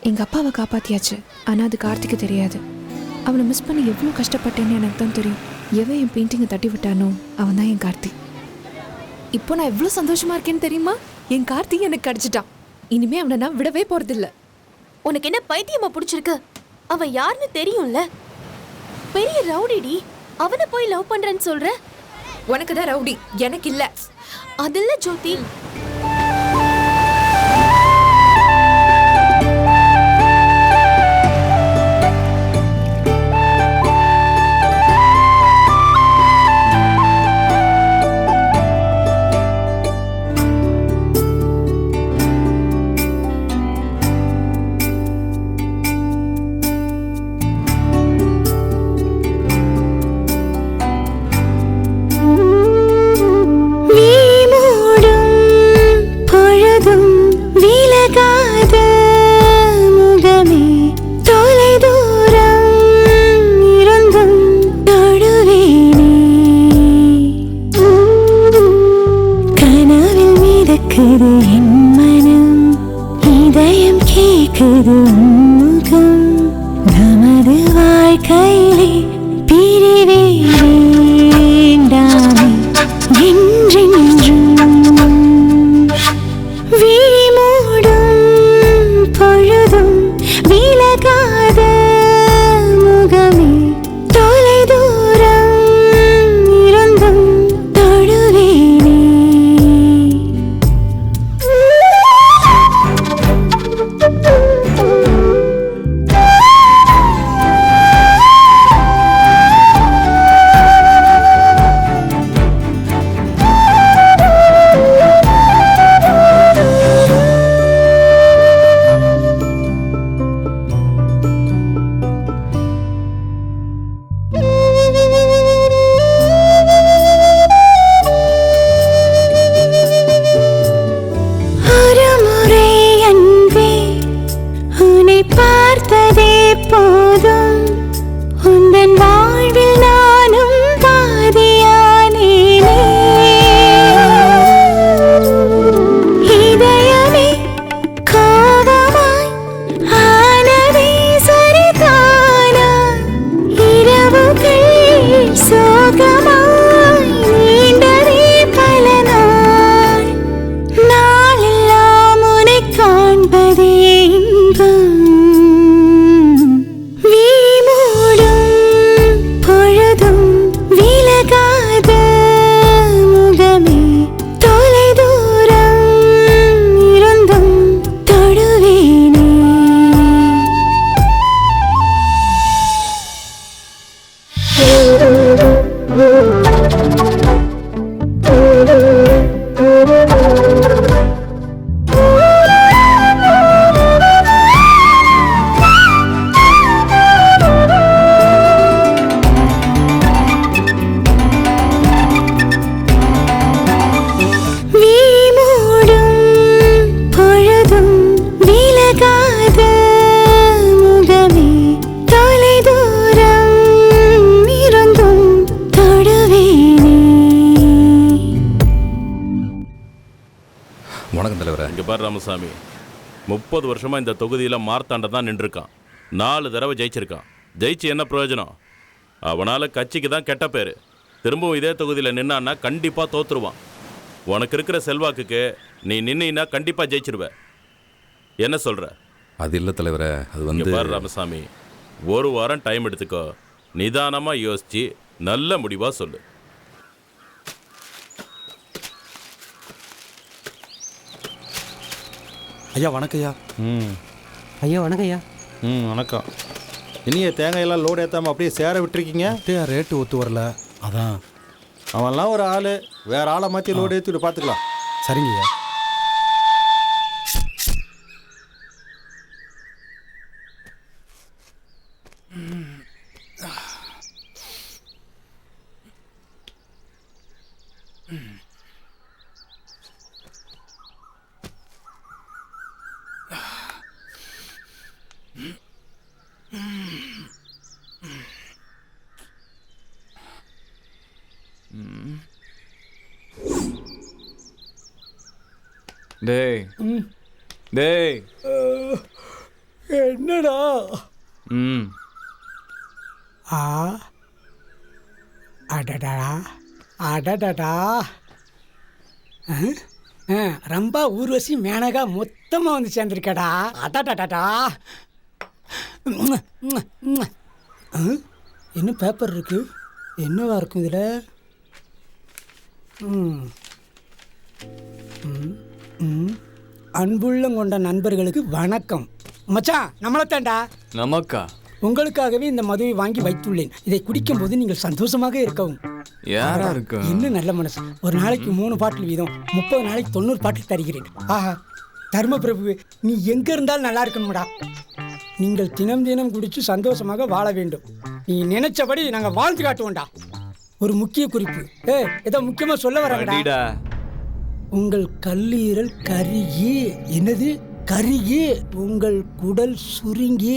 எங்க அப்பாவை காப்பாத்தியாச்சு, ஆனா அது கார்த்திக்கு தெரியாது. அவனை மிஸ் பண்ணி எவ்வளவு கஷ்டப்பட்டேன்னு எனக்கு தான் தெரியும். எவன் என் பெயிண்டிங்கை தட்டி விட்டானோ அவன் தான் என் கார்த்தி. இப்போ நான் எவ்வளவு சந்தோஷமா இருக்கேன்னு தெரியுமா? என் கார்த்தி எனக்கு கிடைச்சிட்டான். இனிமே அவனை நான் விடவே போறதில்ல. உனக்கு என்ன பைத்தியமா பிடிச்சிருக்கு? அவன் யாருன்னு தெரியும்ல, பெரிய ரவுடிடி. அவனை போய் லவ் பண்றேன்னு சொல்ற? உனக்கு தான் ரவுடி, எனக்கு இல்ல. அதில்ல ஜோதி. பார் ராமசாமி, 30 வருஷமா இந்த தொகுதியில் மார்த்தாண்ட தான் நின்றுருக்கான். 4 தடவை ஜெயிச்சிருக்கான். ஜெயிச்சு என்ன பிரயோஜனம்? அவனால் கட்சிக்கு தான் கெட்ட பேர். திரும்பவும் இதே தொகுதியில் நின்னான்னா கண்டிப்பாக தோத்துருவான். உனக்கு இருக்கிற செல்வாக்குக்கு நீ நின்னா கண்டிப்பாக ஜெயிச்சிருவ. என்ன சொல்கிற? அது இல்லை தலைவரே, அது வந்து பார் ராமசாமி, 1 வாரம் டைம் எடுத்துக்கோ. நிதானமாக யோசிச்சு நல்ல முடிவாக சொல்லு. ஐயா வணக்கம் ஐயா. ஐயா வணக்கம் ஐயா. வணக்கம். இனிய தேங்காயெல்லாம் லோடு ஏற்றாமல் அப்படியே சேர விட்டுருக்கீங்க. ரேட்டு ஒத்து வரல, அதான். அவன்லாம் ஒரு ஆள், வேற ஆளை மாற்றி லோடு ஏற்றிட்டு பார்த்துக்கலாம். சரிங்க ஐயா. டேய் டேய் என்னடா? அடடா அடடடா. ரொம்ப ஊர்வசி மேனகா மொத்தமாக வந்து சேர்ந்துருக்கடா. அடடடா. என்ன பேப்பர் இருக்கு? என்னவா இருக்கும் இதில்? அன்புள்ளம் கொண்ட நண்பர்களுக்கு வணக்கம். மச்சான், நம்மளத்தாண்டா. நமக்கா? உங்களுக்காகவே இந்த மதுவை வாங்கி வைத்துள்ளேன். இதை குடிக்கும் போது நீங்கள் சந்தோஷமாக இருக்கவும். யாரா இருக்கு? இன்னும் நல்ல மனசு. ஒரு நாளைக்கு 3 பாட்டில் வீதம் 30 நாளைக்கு 90 பாட்டில் தருகிறேன். ஆஹா, தர்மபிரபு, நீ எங்க இருந்தாலும் நல்லா இருக்கணும்டா. நீங்கள் தினம் தினம் குடிச்சு சந்தோஷமாக வாழ வேண்டும். நீ நினைச்சபடி நாங்கள் வாழ்ந்து காட்டுவோம்டா. ஒரு முக்கிய குறிப்பு, ஏதோ முக்கியமா சொல்ல வரேன்டா. உங்கள் கல்லீரல் கருகி, என்னது கருகி, உங்கள் குடல் சுருங்கி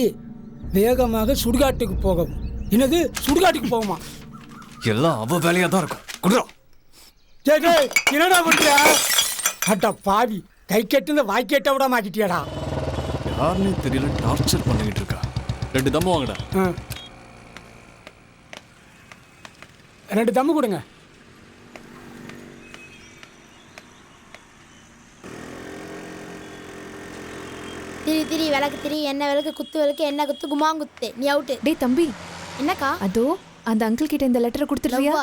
வேகமாக சுடுகாட்டுக்கு போகும். என்னது சுடுகாட்டுக்கு போகுமா? எல்லாம் அவ வேலையா தான் இருக்கும். குடுறோம். என்னடா பண்றியா? அட்டா பாவி, கை கெட்டு வாய் கேட்ட விட மாட்டிட்டியாடா. யாருன்னு தெரியல, டார்ச்சர் பண்ணிட்டு இருக்கா. 2 தம்மு வாங்கடா. 2 தம்மு கொடுங்க. திரி விளக்கு திரி, என்ன விளக்கு, குத்து விளக்கு, என்ன குத்து, குமாங்குத்து. நீ அவுட்டு. டேய் தம்பி. என்னக்கா? அதோ அந்த அங்கிள் கிட்ட இந்த லெட்டரை கொடுத்துறியா?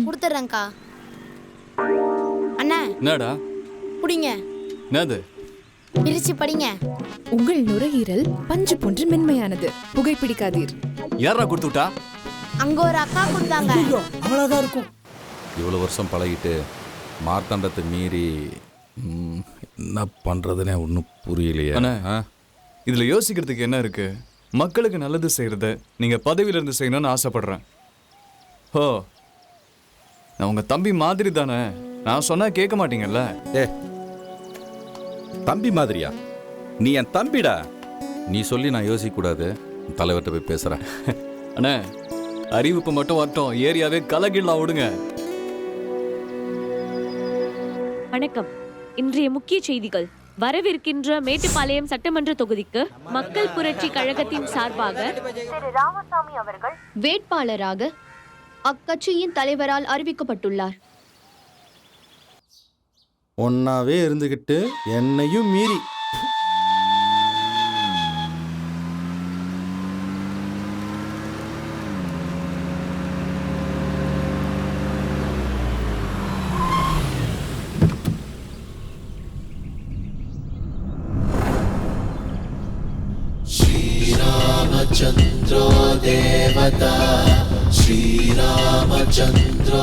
கொடுத்துறேன்க்கா. அண்ணா என்னடா? புடிங்க. என்னது? பிரிச்சு படிங்க. உங்கள் நுரையீரல் பஞ்சு போன்று மென்மையானது. புகைப்பிடிக்காதீர். யாரா கொடுத்துட்டா? அங்க ஒரு அக்கா கொடுத்தாங்க. அவ்வளவுதான் இருக்கும். இவ்வளோ வருஷம் பழகிட்டு மார்த்தாண்டத்தை மீறி என்ன பண்ணுறதுனே ஒன்றும் புரியலையே. இதில் யோசிக்கிறதுக்கு என்ன இருக்கு? மக்களுக்கு நல்லது செய்கிறத நீங்கள் பதவியிலேருந்து செய்யணும்னு ஆசைப்படுறேன். ஓ, நான் உங்கள் தம்பி மாதிரி தானே. நான் சொன்னால் கேட்க மாட்டீங்கல்ல? தம்பி மாதிரியா? நீ என் தம்பிடா. நீ சொல்லி நான் யோசிக்கக்கூடாது. தலைவர்கிட்ட போய் பேசுகிறேன். அண்ணே, அறிவிப்பு மட்டும் வரட்டும், ஏரியாவே கலகிடலாம் விடுங்க. வணக்கம். இன்றைய முக்கிய செய்திகள். வரவிருக்கின்ற மேட்டுப்பாளையம் சட்டமன்ற தொகுதிக்கு மக்கள் புரட்சி கழகத்தின் சார்பாக திரு ராமசாமி அவர்கள் வேட்பாளராக அக்கட்சியின் தலைவரால் அறிவிக்கப்பட்டுள்ளார். ஒன்னாவே இருந்துகிட்டு என்னையும் மீறி श्रीरामचन्द्रो देवता श्रीरामचन्द्रो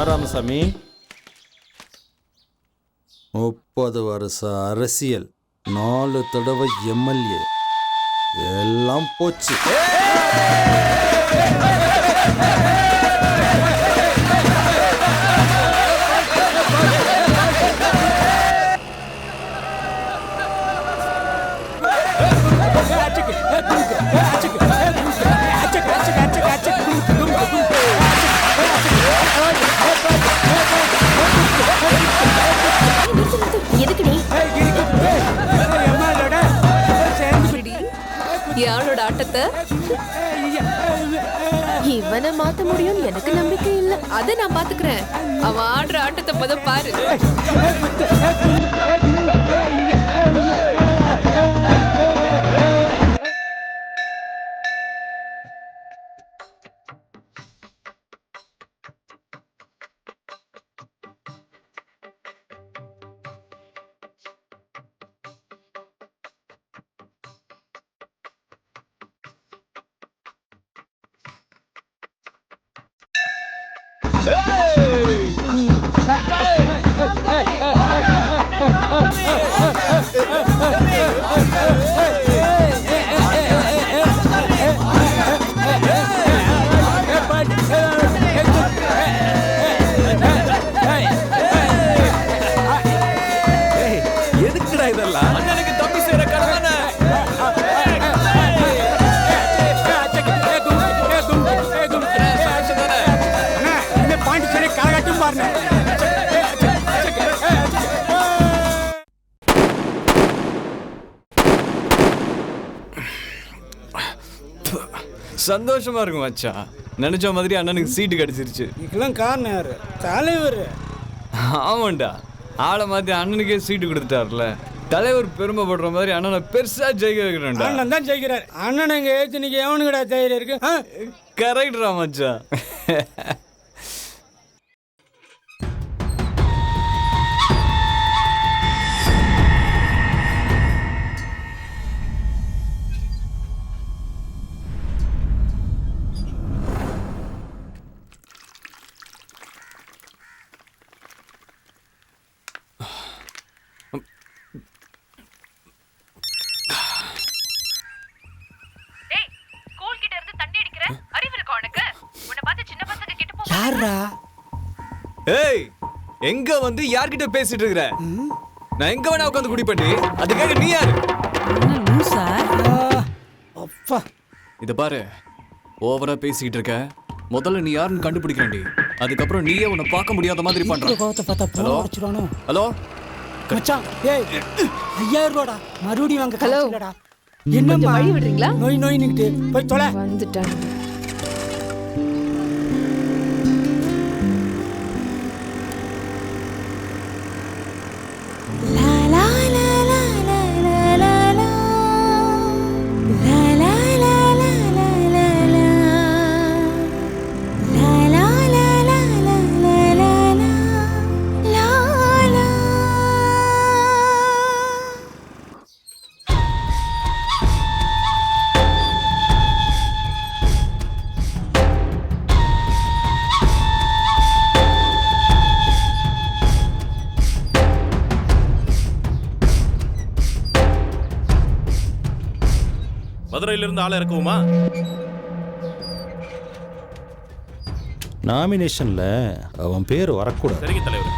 ராமசாமி, 30 வருஷ அரசியல், 4 தடவை எம்எல்ஏ, எல்லாம் போச்சு. எதுக்கு இவனை மாத்த முடியும் எனக்கு நம்பிக்கை இல்ல. அதை நான் பாத்துக்கிறேன். அவன் ஆடுற ஆட்டத்தை முத பாரு. எதுக்குடா இதெல்லாம்? அண்ணனுக்கு தம்பி செய்யற கடமை. பாண்டிச்சேரி கரகாட்டும் பாருங்க. சந்தோஷமா இருக்கும் மச்சான். நினைச்ச மாதிரி அண்ணனுக்கு சீட்டு கிடைச்சிருச்சு. இதுக்கெல்லாம் காரணம் யாரு? தலைவர். ஆமாண்டா, ஆளை மாத்தி அண்ணனுக்கே சீட்டு கொடுத்துட்டார்ல. தலைவர் பெருமைப்படுற மாதிரி அண்ணனை பெருசா ஜெயிக்க வைக்கிறேன்டா. அண்ணன் தான் ஜெயிக்கிறார். அண்ணன் எங்க ஏத்து நீங்க எவனுக்குடா தைரியம் இருக்கு? கரெக்டா மச்சான். யாரா? ஏய், எங்க வந்து யார்கிட்ட பேசிட்டு இருக்கற? நான் எங்க வேணா உட்கார்ந்து குடிப்பேன்டி. அதுக்காக நீ யாரு? அப்பா, இத பாரு, ஓவரா பேசிட்டு இருக்க. முதல்ல நீ யாருன்னு கண்டுபிடிக்கிறேன்டி. அதுக்கப்புறம் நீயே உன்னை பார்க்க முடியாத மாதிரி பண்ற. கோவத்தை பார்த்தா போற அடிச்சிரானோ. ஹலோ மச்சான், ஏய் 5000 ரூபாடா மறுபடியும் வாங்க. ஹலோ, என்னம்மா வழி விடுறீங்களா? நோய் நோய் நிக்கிட்டு போய் தொலை. வந்துட்டேன். மதுரையிலிருந்து ஆளை இறக்குவோமா? நாமினேஷன்ல அவன் பேர் வரக்கூடாது. சரிங்க தலைவர்.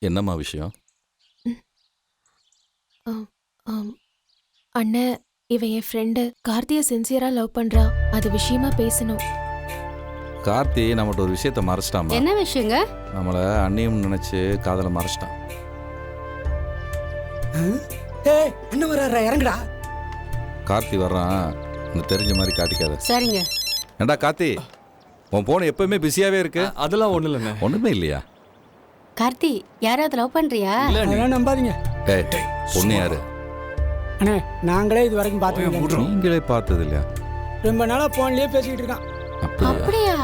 என்னம்மா விஷயம்? அண்ணன், இவன் என் ஃப்ரெண்டு. கார்த்தியை சின்சியரா லவ் பண்றா. அது விஷயமா பேசணும். கார்த்தி நம்மகிட்ட ஒரு விஷயத்த மறைச்சிட்டாமா. என்ன விஷயங்க? நம்மளை அண்ணியும் நினைச்சு காதலை மறைச்சிட்டான். ஏய், அண்ணன் வர்றாரா, இறங்குடா. கார்த்தி வர்றான், உனக்கு தெரிஞ்ச மாதிரி காட்டிக்காத. சரிங்க. ஏண்டா கார்த்தி, உன் போன் எப்பவுமே பிஸியாவே இருக்கு. அதெல்லாம் ஒண்ணு இல்லைங்க. ஒண்ணுமே இல்லையா? கார்த்தி, யாராவது லவ் பண்றியா? அதெல்லாம் நம்பாதீங்க. ஏய், பொண்ணு யாரு? அண்ணே, நாங்களே இது வரைக்கும் பார்த்தது. நீங்களே பார்த்தது இல்லையா? ரொம்ப நாளா போன்லயே பேசிக்கிட்டு இருக்கான். அப்படியா?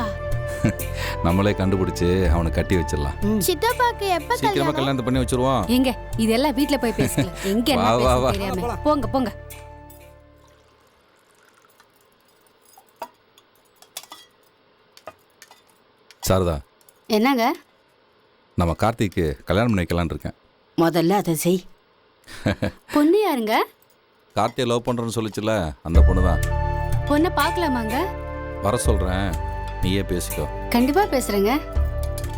நம்மளே கண்டுபிடிச்சு அவனை கட்டி வச்சிடலாம். சித்தப்பாக்கு எப்ப சீக்கிரமா கல்யாணம் பண்ணி வச்சிருவோம். எங்க இதெல்லாம் வீட்ல போய் பேசலாம். எங்க என்ன பேச தெரியாம. போங்க போங்க. சாரதா, என்னங்க? நம்ம கார்த்திக்கு கல்யாணம் பண்ணி வைக்கலான்னு இருக்கேன். முதல்ல அதை செய். பொண்ணு யாருங்க? கார்த்தியை லவ் பண்ணுறேன்னு சொல்லிச்சுல, அந்த பொண்ணு தான். பொண்ணை பார்க்கலாமாங்க? வர சொல்கிறேன், நீயே பேசிக்கோ. கண்டிப்பா பேசுறேங்க.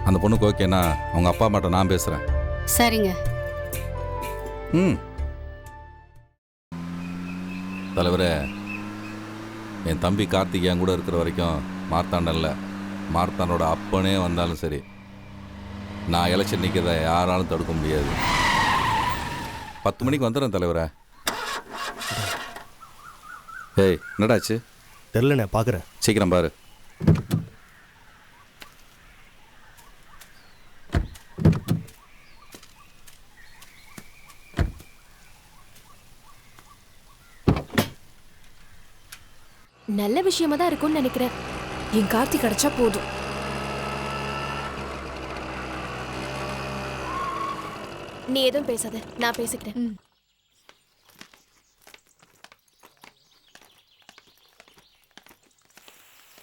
அந்த பொண்ணுக்கு ஓகேண்ணா அவங்க அப்பா அம்மாட்ட நான் பேசுகிறேன். சரிங்க. தலைவரே, என் தம்பி கார்த்திக் என் கூட இருக்கிற வரைக்கும் மார்த்தாண்டல்ல, மார்த்தாண்டோட அப்பனே வந்தாலும் சரி, நான் எலெக்ஷன் நிற்கிறத யாராலும் தடுக்க முடியாது. 10 மணிக்கு வந்துடுறேன் தலைவரே. ஏய், என்னடாச்சு? தெரிலண்ணே, பார்க்குறேன். சீக்கிரம் பாரு. நல்ல விஷயமா தான் இருக்கும்னு நினைக்கிறேன். என் கார்த்திக் கிடைச்சா போதும். நீ எதுவும் பேசாத, நான் பேசிக்கிறேன்.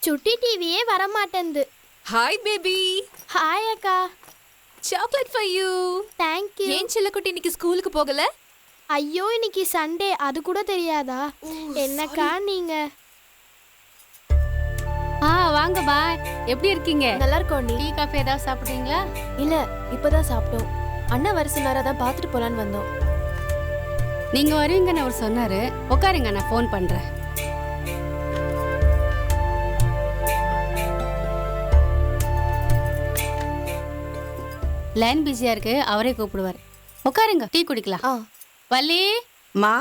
சுட்டி டிவியே வர மாட்டேங்குது. Hi baby. ஹாய் அக்கா. Chocolate for you. Thank you. ஏன் செல்லக்குட்டி இன்னைக்கு ஸ்கூலுக்கு போகல? ஐயோ, இன்னைக்கு சண்டே, அது கூட தெரியாதா? என்னக்கா நீங்க? வாங்க பாய். எப்படி இருக்கீங்க? நல்லா இருக்கோம். டீ காஃபி ஏதாவது சாப்பிட்றீங்களா? இல்ல, இப்பதான் சாப்பிட்டோம். அண்ணா வரசுனாரா தான் பார்த்துட்டு போலான்னு வந்தோம். நீங்க வருவீங்கன்னு அவர் சொன்னாரு. உட்காருங்க, நான் ஃபோன் பண்றேன். லைன் பிஸியா இருக்கு, அவரே கூப்பிடுவார். உட்காருங்க, டீ குடிக்கலாம். வள்ளி மா,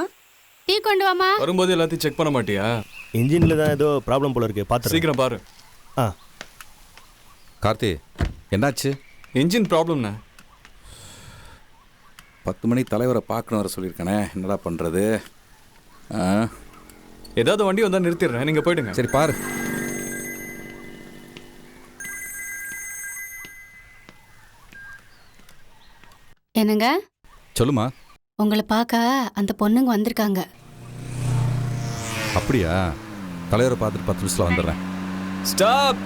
டீ கொண்டு வாமா. வரும்போது எல்லாத்தையும் செக் பண்ண மாட்டியா? இன்ஜினில் தான் ஏதோ ப்ராப்ளம் போல இருக்கு, பார்த்து சீக்கிரம் பாரு. கார்த்தி, என்னாச்சு? இன்ஜின் ப்ராப்ளம்ண்ணே. 10 மணிக்கு தலைவரை பார்க்கணும் வர சொல்லியிருக்கானே, என்னடா பண்ணுறது? ஏதாவது வண்டி வந்தால் நிறுத்திடுறேன், நீங்கள் போயிடுங்க. சரி பாரு. என்னங்க? சொல்லுமா. உங்களை பார்க்க அந்த பொண்ணுங்க வந்திருக்காங்க. அப்படியா? தலைவரை பார்த்துட்டு 10 நிமிஷத்தில் வந்துடுறேன். Stop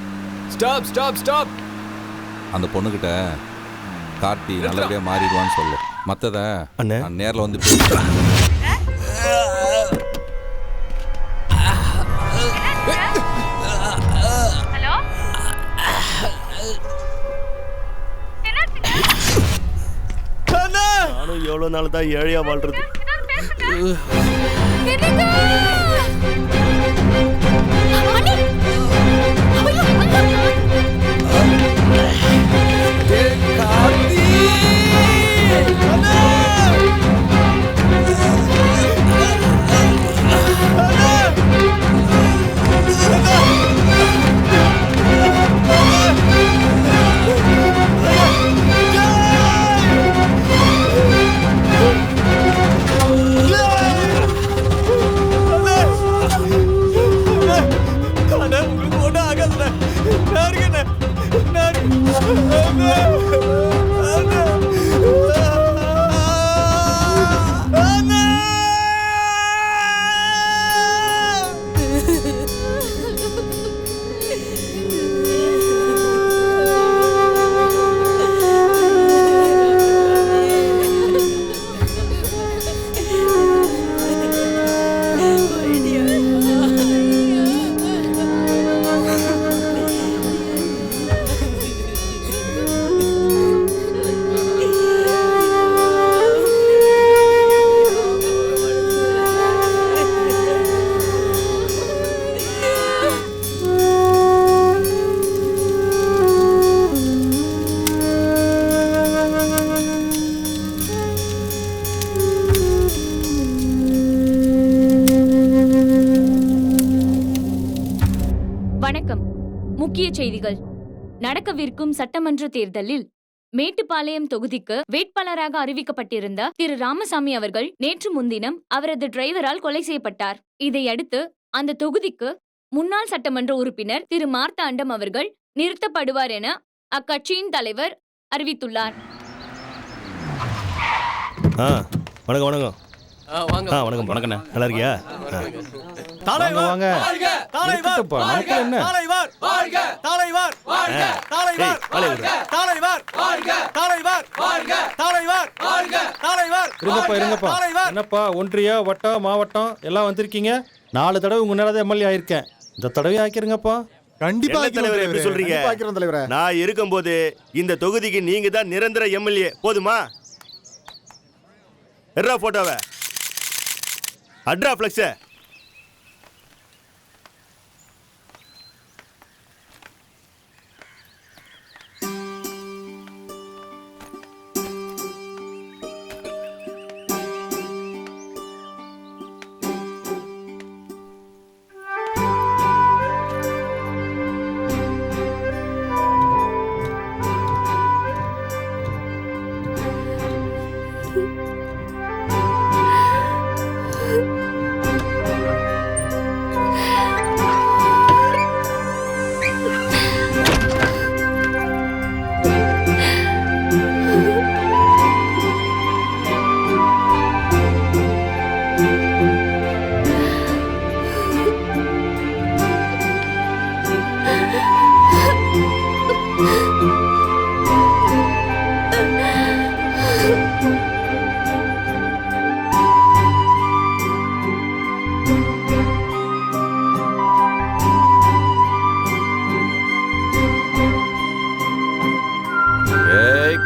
stop stop stop. அந்த பொண்ணுக்கிட்ட கார்த்தி நல்லபடியாக மாறிடுவான்னு சொல்லு. மற்றதை நான் நேரில் வந்து பேசுகிறேன். நானும் எவ்வளோ நாள் தான் ஏழையா வாழ்றது. வணக்கம். முக்கிய செய்திகள். நடக்கவிருக்கும் சட்டமன்ற தேர்தலில் மேட்டுப்பாளையம் தொகுதிக்கு வேட்பாளராக அறிவிக்கப்பட்டிருந்த திரு ராமசாமி அவர்கள் நேற்று முன்தினம் அவரது டிரைவரால் கொலை செய்யப்பட்டார். இதையடுத்து அந்த தொகுதிக்கு முன்னாள் சட்டமன்ற உறுப்பினர் திரு மார்த்தாண்டம் அவர்கள் நிறுத்தப்படுவார் என அக்கட்சியின் தலைவர் அறிவித்துள்ளார். வணக்கம் வணக்கம். வணக்கம் வணக்கண்ணே, நல்லா இருக்கியா? வாங்க. இருக்கட்டும்ப்பா, நமக்கு என்ன? தலைவர் வாழ்க தலைவர் வாழ்க தலைவர் வாழ்க தலைவர் வாழ்க தலைவர் வாழ்க தலைவர் வாழ்க தலைவர். இருங்கப்பா என்னப்பா ஒன்றிய வட்டம் மாவட்டம் எல்லாம் வந்திருக்கீங்க. 4 தடவை உங்க நேரத்தை எம்எல்ஏ ஆயிருக்கேன். இந்த தடவை ஆக்கிருங்கப்பா. கண்டிப்பா தலைவர் எப்படி சொல்றீங்க? நான் இருக்கும்போது இந்த தொகுதிக்கு நீங்க தான் நிரந்தர எம்எல்ஏ. போதுமா? எர்ரா போட்டோவை அட்ரா ஃப்ளெக்ஸ.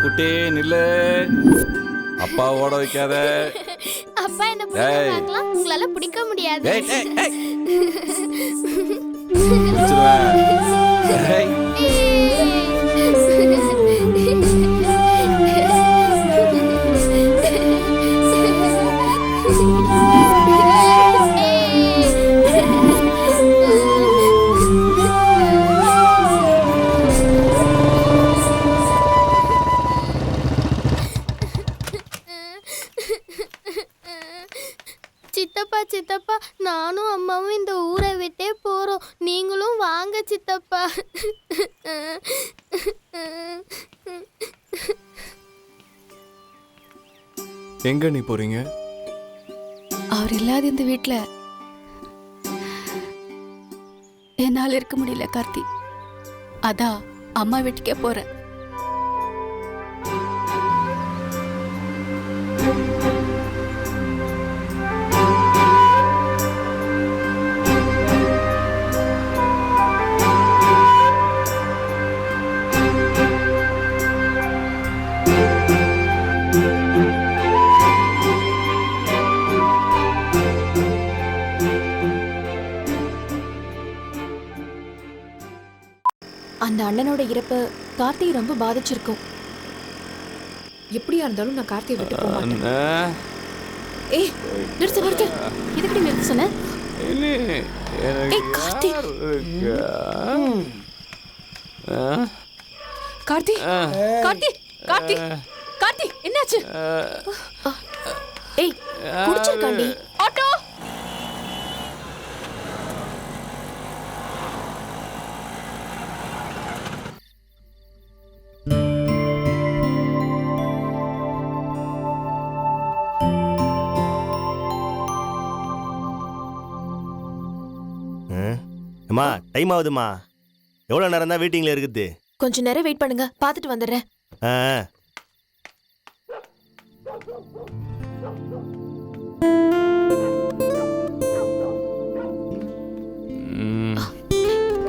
குட்டி நில்லு. அப்பா ஓட வைக்காத. அப்பா என்ன பார்க்கலாம் உங்களால பிடிக்க முடியாது. சித்தப்பா சித்தப்பா நானும் அம்மாவும் இந்த ஊரை விட்டே போறோம். நீங்களும் வாங்க சித்தப்பா. எங்க நீ போறீங்க? அவர் இல்லாத இந்த வீட்ல என்னால் இருக்க முடியல கார்த்தி. அதான் அம்மா வீட்டுக்கே போறேன். அந்த அண்ணனோட இறப்பு கார்த்திகை ரொம்ப பாதிச்சிருக்கும். எப்படியா இருந்தாலும் நான் கார்த்திகை விட்டு போக மாட்டேன். ஏய் நிறுத்து நிறுத்து. எதுக்கு நிறுத்த சொன்ன? ஏய் கார்த்தி. கார்த்தி கார்த்தி கார்த்தி கார்த்தி என்னாச்சு? ஏய் குடிச்சிருக்காண்டி. ஆட்டோ. அம்மா டைம் ஆகுதுமா. எவ்வளோ நேரம் தான் வெயிட்டிங்கில் இருக்குது? கொஞ்ச நேரம் வெயிட் பண்ணுங்க, பார்த்துட்டு வந்துடுறேன்.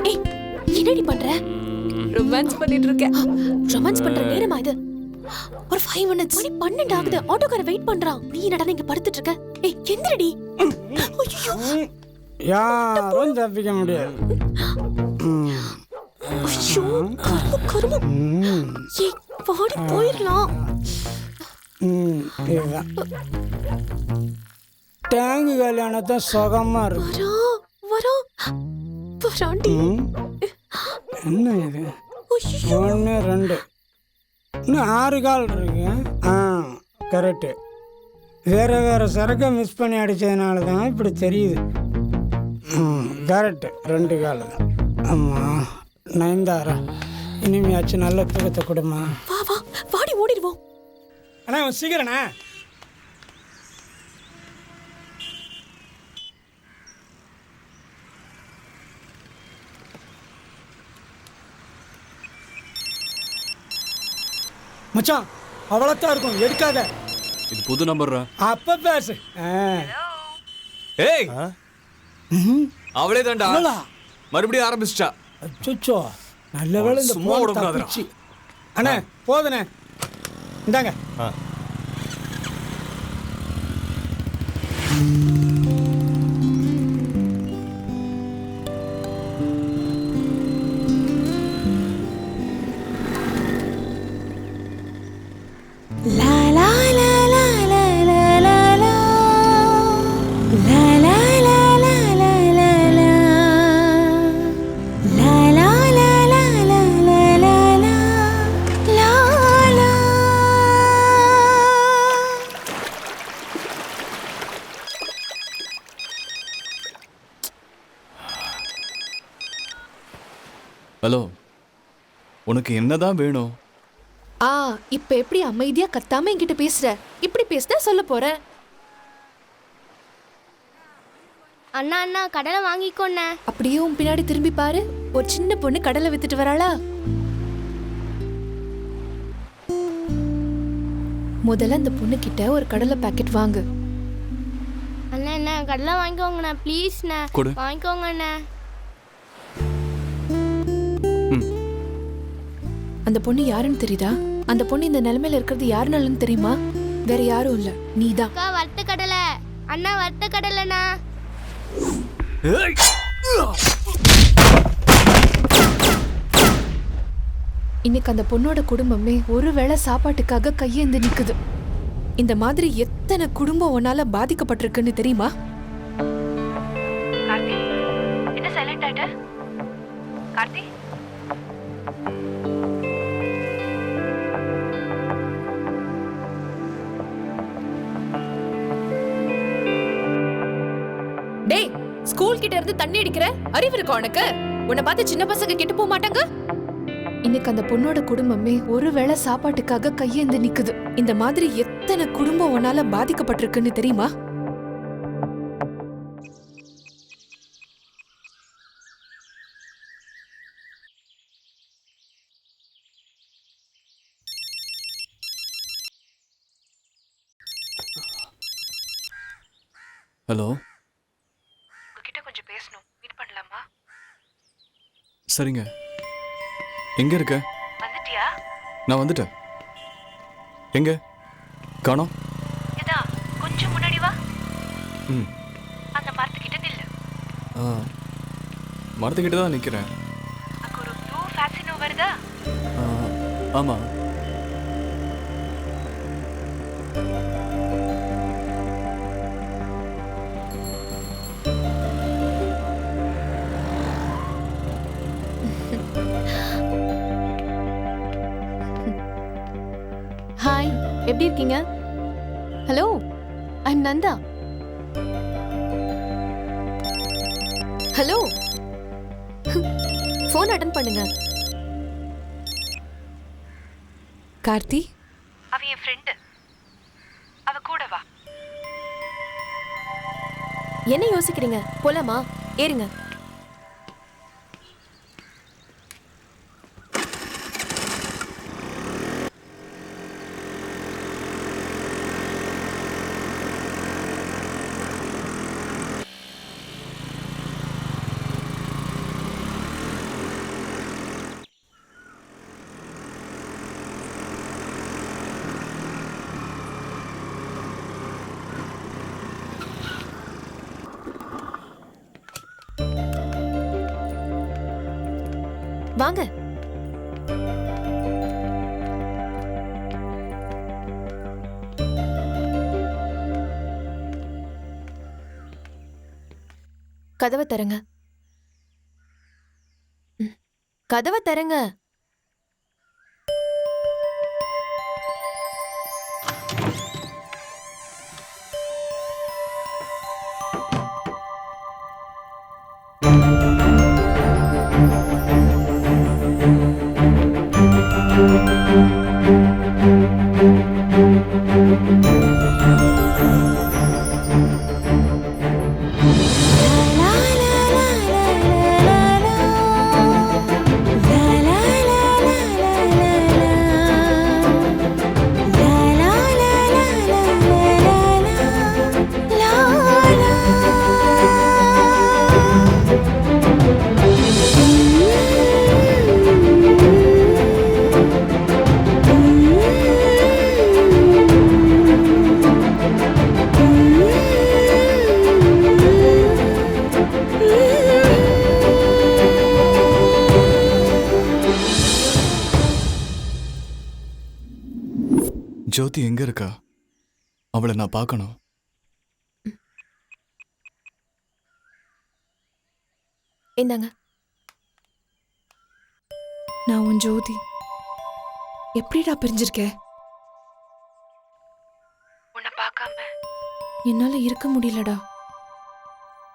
ஏய் என்னடி பண்ற? ரொமான்ஸ் பண்ணிட்டு இருக்கேன். ரொமான்ஸ் பண்ற நேரமா இது? ஒரு 5 minutes. மணி 12 ஆகுது. ஆட்டோக்கார வெயிட் பண்றான். நீ என்னடா இங்க படுத்துட்டு இருக்க? ஏய் எந்திரடி. ஐயோ யாரும் தப்பிக்க முடியாது. ஐயோ கரும. ஏய் வாடி போயிரலாம். டேங்கு கல்யாணத்தை சுகமா இருக்கு. வராண்டி. என்ன இது? 1 2 இன்னும் 6 கால் இருக்கு. கரெக்டு. வேறு வேறு சரக்கை மிஸ் பண்ணி அடித்ததுனால தான் இப்படி தெரியுது. கரெக்டு 2 கால் தான். ஆமாம் நயன்தாரா இனிமையாச்சு நல்ல தூக்கத்தை கொடுமா. வா வா வாடி ஓடிடுவோம். அண்ணா சீக்கிரண்ணா. மச்சான் அவ்வளோத்தான் இருக்கும், எடுக்காத. இது புது நம்பர்ரா. அப்ப பேசு. ஏய் அவளே தான்டா. மறுபடியும் ஆரம்பிச்சிட்டா. அச்சோ, நல்ல வேளை இந்த சும்மா போன் விடக்கூடாதுடா. தப்பிச்சு. அண்ணே போதுண்ணே, இந்தாங்க. ஹலோ, உனக்கு என்னதான் வேணும்? இப்ப எப்படி அமைதியா கத்தாம என்கிட்ட பேசுற? இப்படி பேசினா சொல்ல போறேன். அண்ணா அண்ணா கடலை வாங்கிக்கோண்ணே. அப்படியே உன் பின்னாடி திரும்பி பாரு, ஒரு சின்ன பொண்ணு கடலை வித்துட்டு வராளா. முதல்ல அந்த பொண்ணு கிட்ட ஒரு கடலை பாக்கெட் வாங்கு. அண்ணா அண்ணா கடலை வாங்கிக்கோங்கண்ணா, ப்ளீஸ்ண்ணே, வாங்கிக்கோங்கண்ணே. அந்த பொண்ணு யாருன்னு தெரியுதா? அந்த பொண்ணு இந்த நிலைமையில இருக்கிறது யாருனாலும் தெரியுமா? வேற யாரும் இல்ல, நீதான். அக்கா வறுத்த கடலை. அண்ணா வறுத்த கடலைண்ணா. இன்னைக்கு அந்த பொண்ணோட குடும்பமே ஒருவேளை சாப்பாட்டுக்காக கையேந்து நிக்குது. இந்த மாதிரி எத்தனை குடும்பம் உன்னால பாதிக்கப்பட்டிருக்குன்னு தெரியுமா? கார்த்தி, என்ன சைலண்ட் ஆயிட்ட? கார்த்தி, டேய், ஸ்கூல் கிட்ட இருந்து தண்ணி அடிக்கிற அறிவு இருக்கா உனக்கு? உன்னை பார்த்து சின்ன பசங்க கிட்ட போக மாட்டாங்க? இன்னைக்கு அந்த பொண்ணோட குடும்பமே ஒருவேளை சாப்பாட்டுக்காக கையேந்து நிக்குது. இந்த மாதிரி எத்தனை குடும்பம் உன்னால பாதிக்கப்பட்டிருக்குன்னு தெரியுமா? ஹலோ, உங்ககிட்ட கொஞ்சம் பேசணும். மீட் பண்ணலாமா? சரிங்க. எங்க இருக்க? வந்துட்டியா? நான் வந்துட்டேன். எங்க காணோம்? இதா கொஞ்சம் முன்னாடி வா. ம், அந்த மரத்துக்கிட்ட நில்லு. மரத்துக்கிட்ட தான் நிற்கிறேன். அங்க ஒரு ப்ளூ ஃபேக்ஸினோ வருதா? ஆமாம். ஹாய், எப்படி இருக்கீங்க? Hello, I'm Nanda. Hello, phone attend பண்ணுங்க. கார்த்தி, அவ என் ஃப்ரெண்டு. அவ கூட வா. என்ன யோசிக்கிறீங்க? போலாமா? ஏறுங்க. வாங்க. கதவை தரங்க. கதவை தரங்க. La la la la la la la la ஜோதி எங்க இருக்கா? அவளை நான் பார்க்கணும். இந்தாங்க. நான் உன் ஜோதி எப்படிடா பிரிஞ்சிருக்க? உன்னை பார்க்காம என்னால இருக்க முடியலடா.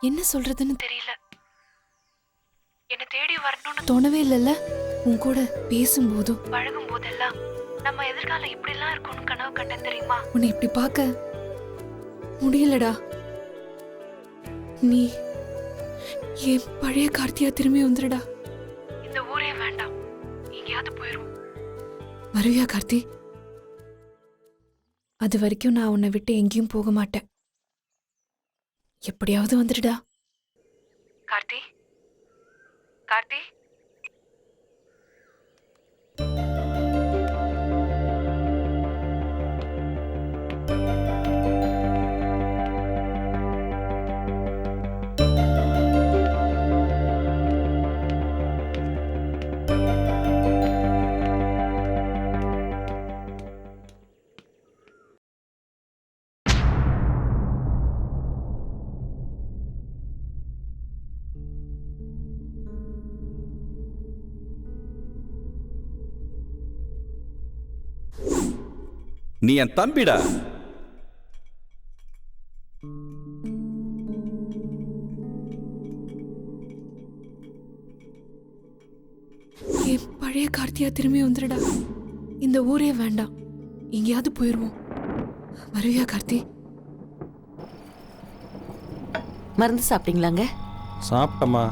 என்ன சொல்றதுன்னு தெரியல. என்ன தேடி வரணும்னு தோணவே இல்லைல்ல. உன் கூட பேசும்போதும் பழகும் போதெல்லாம் நம்ம எதிர்காலம் இப்படிலாம் இருக்கும்னு கனவு கண்டேன் தெரியுமா? உன்னை இப்படி பார்க்க முடியலடா. நீ என் பழைய கார்த்தியா திரும்பி வந்துடுடா. இந்த ஊரே வேண்டாம், எங்கேயாவது போயிரும். வருவியா கார்த்தி? அது வரைக்கும் நான் உன்னை விட்டு எங்கேயும் போக மாட்டேன். எப்படியாவது வந்துடுடா. கார்த்தி, கார்த்தி. நீ என் தம்பிடா. என் பழைய கார்த்தியா திரும்பி வந்துடுடா. இந்த ஊரே வேண்டாம், எங்கேயாவது போயிருவோம். வருவியா கார்த்தி? மருந்து சாப்பிட்டீங்களாங்க? சாப்பிட்டம்மா.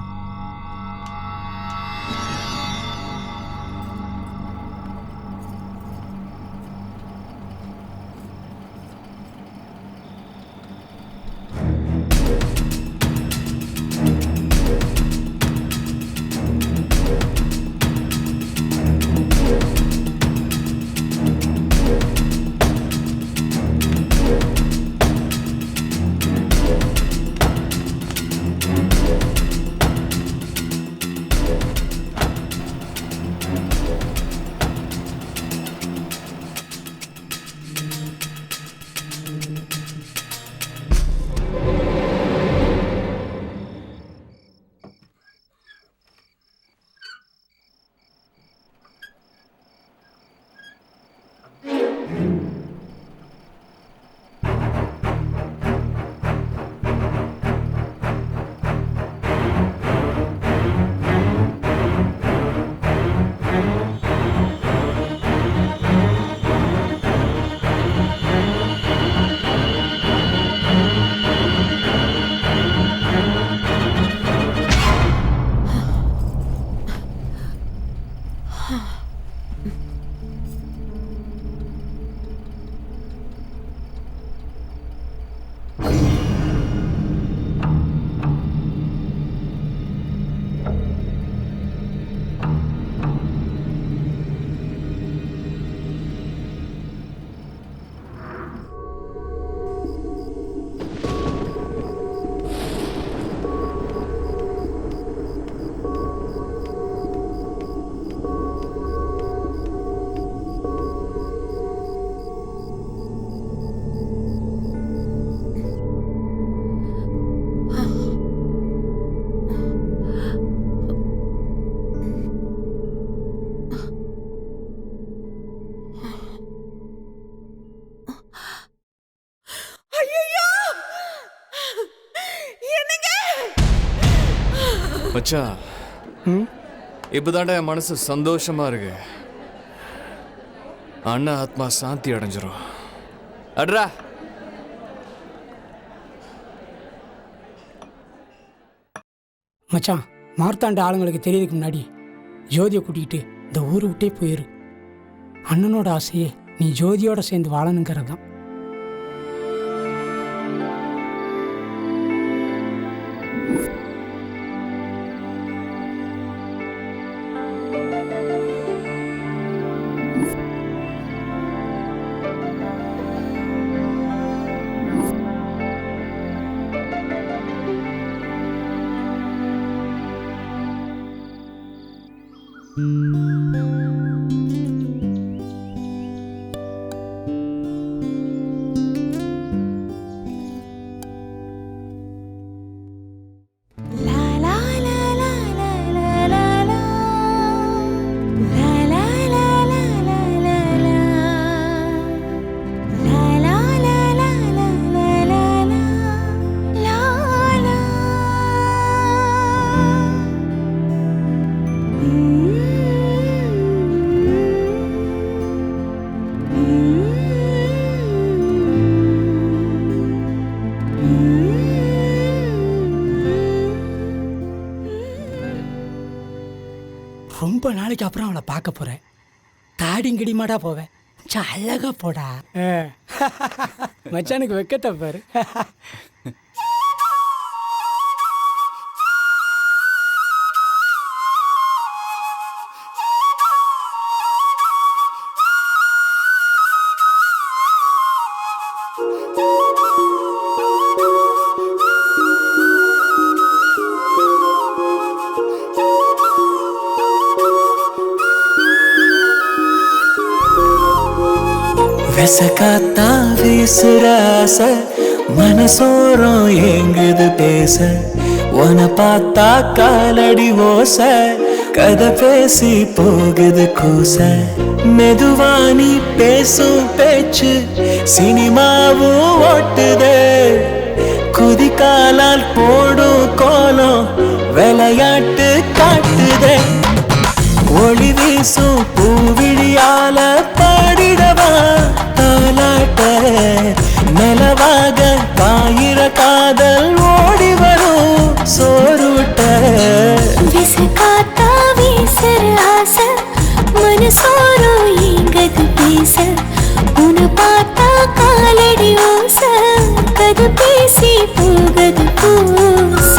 மச்சா, இப்பதாண்டா என் மனசு சந்தோஷமா இருக்கு. அண்ணா ஆத்மா சாந்தி அடைஞ்சிரும். அட்ரா. மச்சான், மார்த்தாண்ட ஆளுங்களுக்கு தெரியறதுக்கு முன்னாடி ஜோதியை கூட்டிகிட்டு இந்த ஊரை விட்டே போயிரு. அண்ணனோட ஆசையே நீ ஜோதியோட சேர்ந்து வாழணுங்கிறது தான். ரொம்ப நாளைக்கு அப்புறம் அவளை பார்க்க போகிறேன். தாடியும் கிடிமாடா போவேன். அழகா போடா. மச்சானுக்கு வெக்கத்தை பாரு. விசகாத்தா வீசுற ஆசை மனசோரம் ஏங்குது பேச உன பார்த்தா காலடி ஓச கதை பேசி போகுது கூச மெதுவா நீ பேசும் பேச்சு சினிமாவும் ஓட்டுதே குதிகாலால் போடும் கோலம் விளையாட்டு காட்டுதே ஒளி வீசும் பூவிழியால பாடிடவா தாலாட்ட நிலவாக பாயிர காதல் ஓடி வரும் சோறுட்ட விசகாத்தா வீசுற ஆசை மனசோரோ எங்கது பேச உன பார்த்தா காலடி ஓச கதை பேசி போகது பூச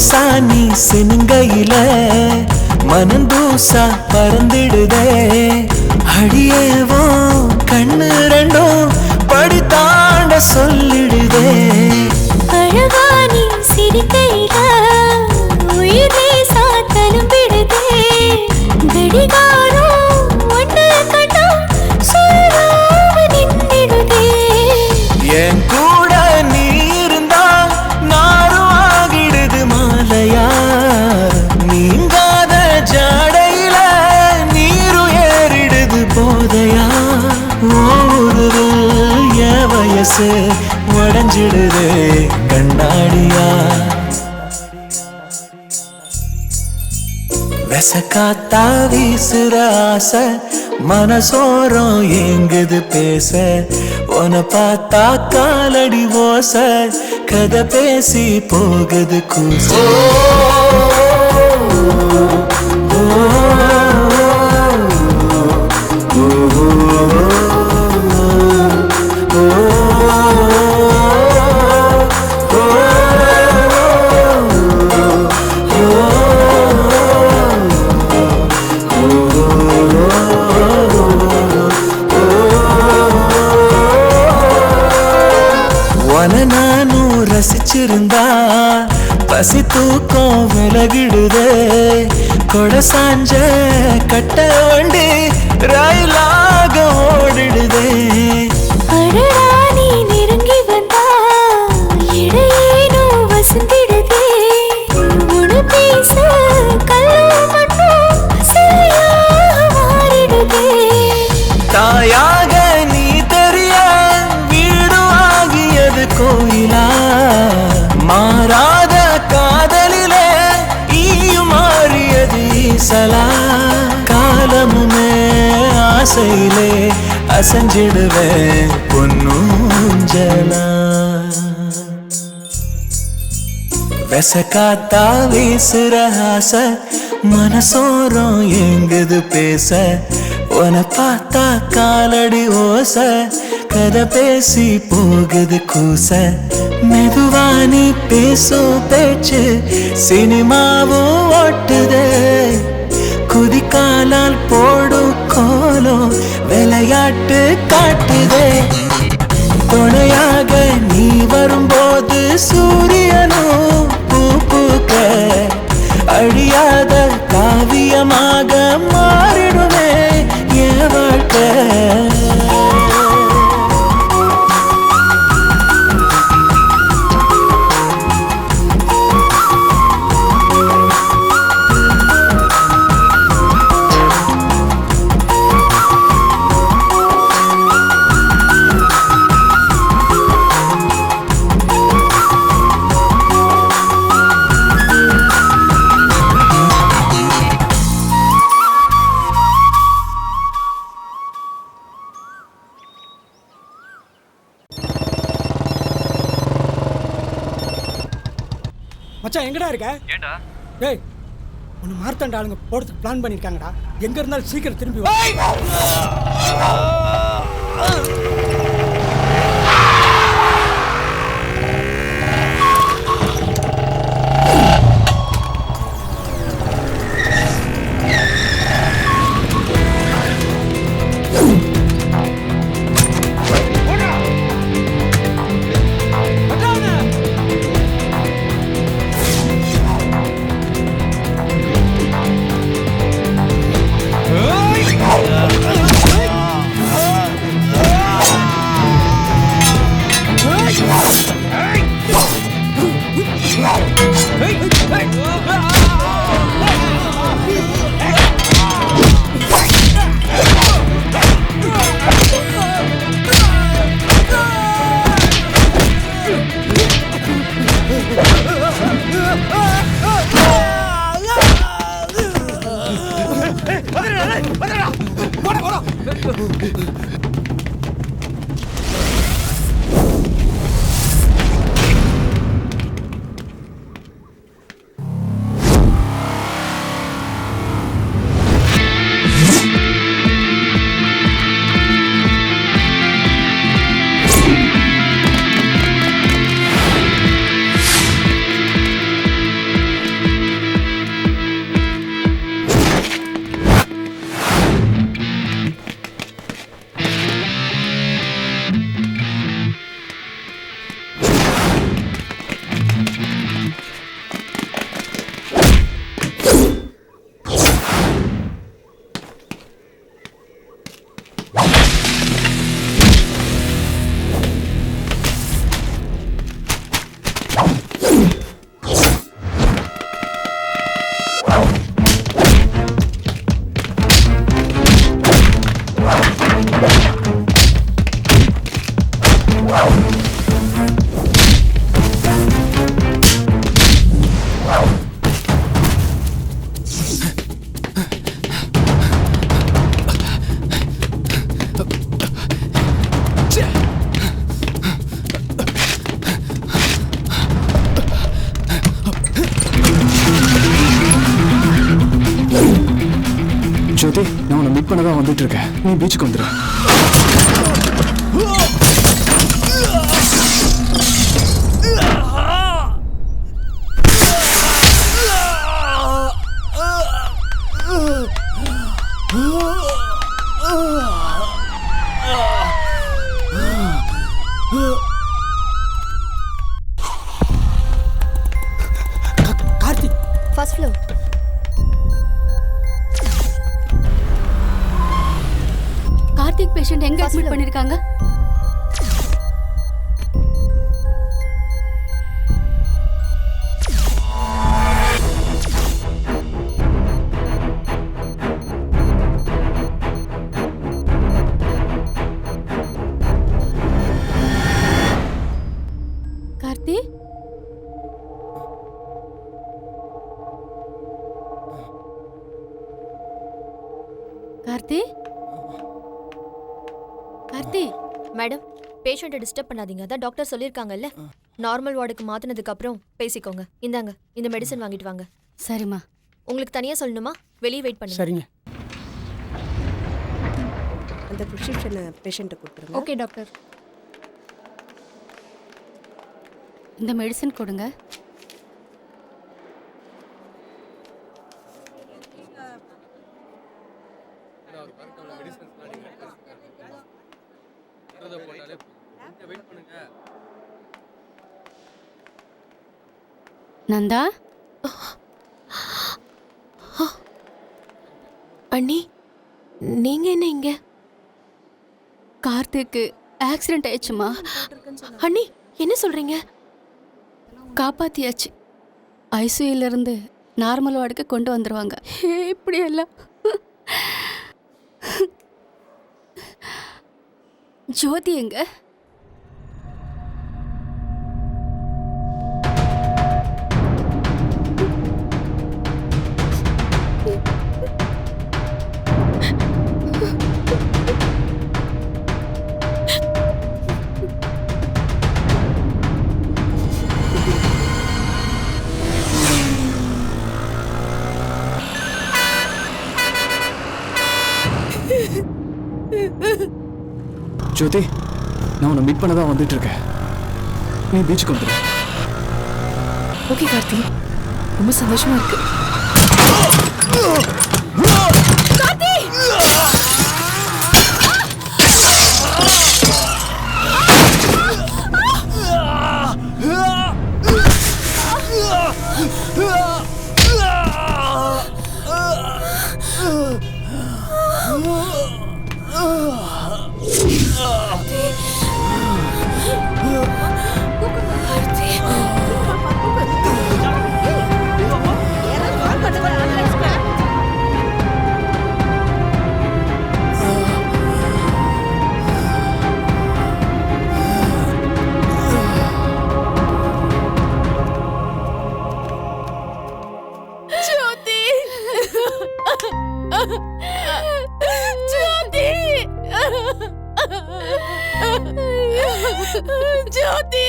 சாணி சினுங்கையில மனந்தூசா பறந்திடுதே அடியேவோ கண்ணு ரெண்டும் படி தாண்ட சொல்லிடுதே அழகானி சிரிக்கையில உயிரே சாத்தனும் விடுதே கடிகாரம் ஒன்று கண்டா சொல்லாம நின்றிடுதே என் கூட நீ இருந்தா நாரும் ஆகிடுது மாலையா நீங்காத ஜாடையில நீரும் ஏறிடுது போதையா ஊருவில் என் வயசு உடஞ்சிடுது கண்ணாடியா விசகாத்தா வீசுற ஆசை மனசோரம் ஏங்குது பேச உன பார்த்தா காலடி ஓச கதை பேசி போகுது கூச நானும் ரசிச்சிருந்தா பசி தூக்கம் விலகிடுதே கொடை சாஞ்ச கட்ட வண்டி ரயிலாக ஓடிடுதே அழகானி நெருங்கி வந்தா இடையேனோ வசந்திடுதே உன பேச கல்லும் மண்ணும் சிலையாக மாறிடுதே தாயாக நீ தெரிய வீடு ஆகியது கோயிலா மாறாத காதலிலே ஈயும் மாறியது ஈசலா காலமுமே ஆசையிலே அசஞ்சிடுவேன் பொன்னூஞ்சலா விசகாத்தா வீசுற ஆசை மனசோரம் எங்குது பேச உன பார்த்தா காலடி ஓச கதை பேசி போகுது கூச மெதுவா நீ பேசும் பேச்சு சினிமாவும் ஓட்டுதே குதிகாலால் போடும் கோலம் விளையாட்டு காட்டுதே துணையாக நீ வரும்போது சூரியனும் பூ பூக்க அழியாத காவியமாக மாறிடுமே என் வாழ்க்கை இருக்க? டேய், உன்னை மார்த்தாண்ட ஆளுங்க போறதுக்கு பிளான் பண்ணியிருக்காங்கடா. எங்க இருந்தாலும் சீக்கிரம் திரும்பி வா. ஜோதி, நான் உன்னை மீட் பண்ண தான் வந்துட்டு இருக்கேன். நீ பீச்சுக்கு வந்துடு. Karthik, first floor. Karthik patient எங்க அட்மிட் பண்ணிருக்காங்க? கார்த்தி, கார்த்தி, கார்த்தி. மேடம், பேஷண்ட்டை டிஸ்டர்ப் பண்ணாதீங்க. அதான் டாக்டர் சொல்லியிருக்காங்கல்ல, நார்மல் வார்டுக்கு மாத்தினதுக்கு அப்புறம் பேசிக்கோங்க. இந்தாங்க, இந்த மெடிசன் வாங்கிட்டு வாங்க. சரிம்மா. உங்களுக்கு தனியா சொல்லணுமா? வெளியே வெயிட் பண்ணுங்க. சரிங்க. அந்த ப்ரிஸ்கிரிப்ஷனை பேஷண்ட்டை கொடுத்துருங்க. Okay doctor. இந்த மெடிசன் கொடுங்க. நந்தா, அண்ணி, நீங்க என்ன இங்க? கார்த்திக்கு ஆக்சிடென்ட் ஆயிடுச்சுமா. அண்ணி, என்ன சொல்றீங்க? காப்பாத்தியாச்சு. ஐசியூல இருந்து நார்மல் வார்டுக்கு கொண்டு வந்துருவாங்க. இப்படி எல்லாம் ஜோதி எங்க? ஜோதி, நான் உன்னை மீட் பண்ண தான் வந்துட்டு இருக்கேன். நீ பீச்சுக்கு வந்துடு. ஓகே கார்த்தி, ரொம்ப சந்தோஷமா இருக்கு. ஜோதி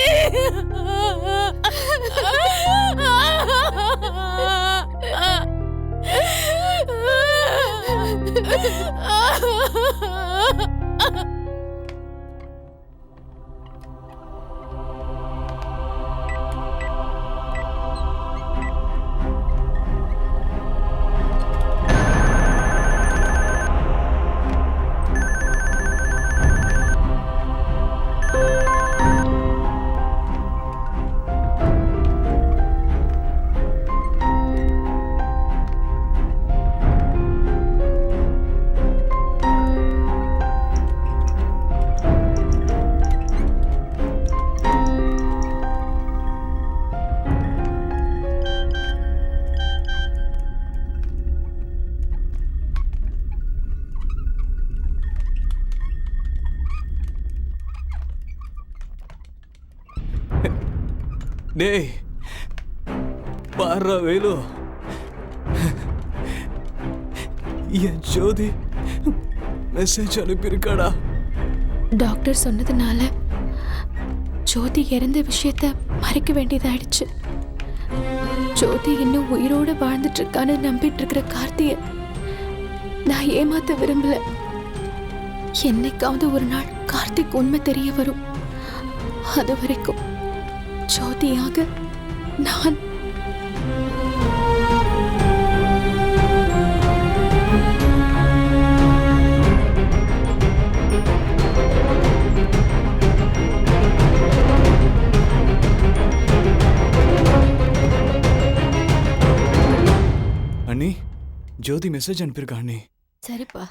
டேய் பாரு வேலு, என் ஜோதி மெசேஜ் அனுப்பியிருக்காடா. டாக்டர் சொன்னதுனால ஜோதி இறந்த விஷயத்த மறைக்க வேண்டியதாயிடுச்சு. ஜோதி இன்னும் உயிரோட வாழ்ந்துட்டு இருக்கான்னு நம்பிட்டு இருக்கிற கார்த்திய நான் ஏமாத்த விரும்பல. என்னைக்காவது ஒரு நாள் கார்த்திக் உண்மை தெரிய வரும். அது வரைக்கும் ஜோதியாக நான் அண்ணி, ஜோதி மெசேஜ் அனுப்பியிருக்கா அண்ணி. சரிப்பா.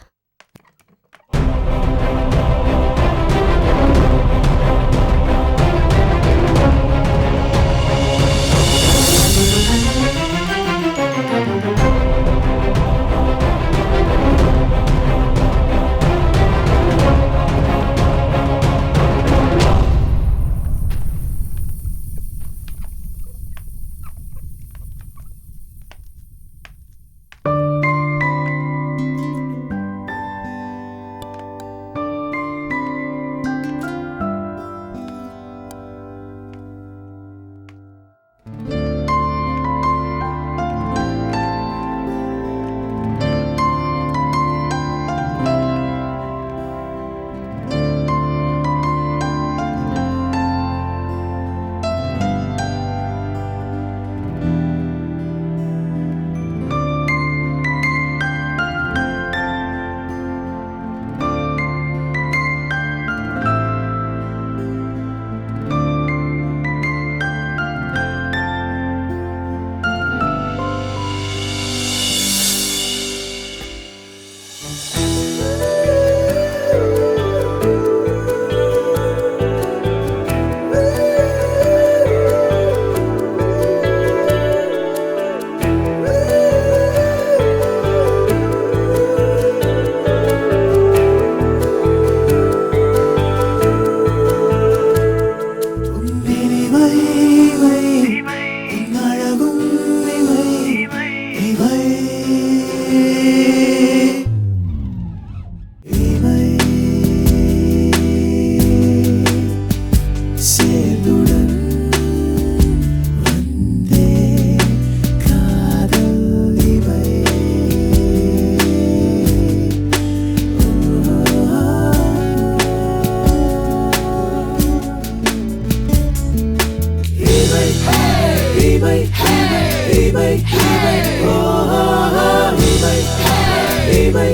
இவை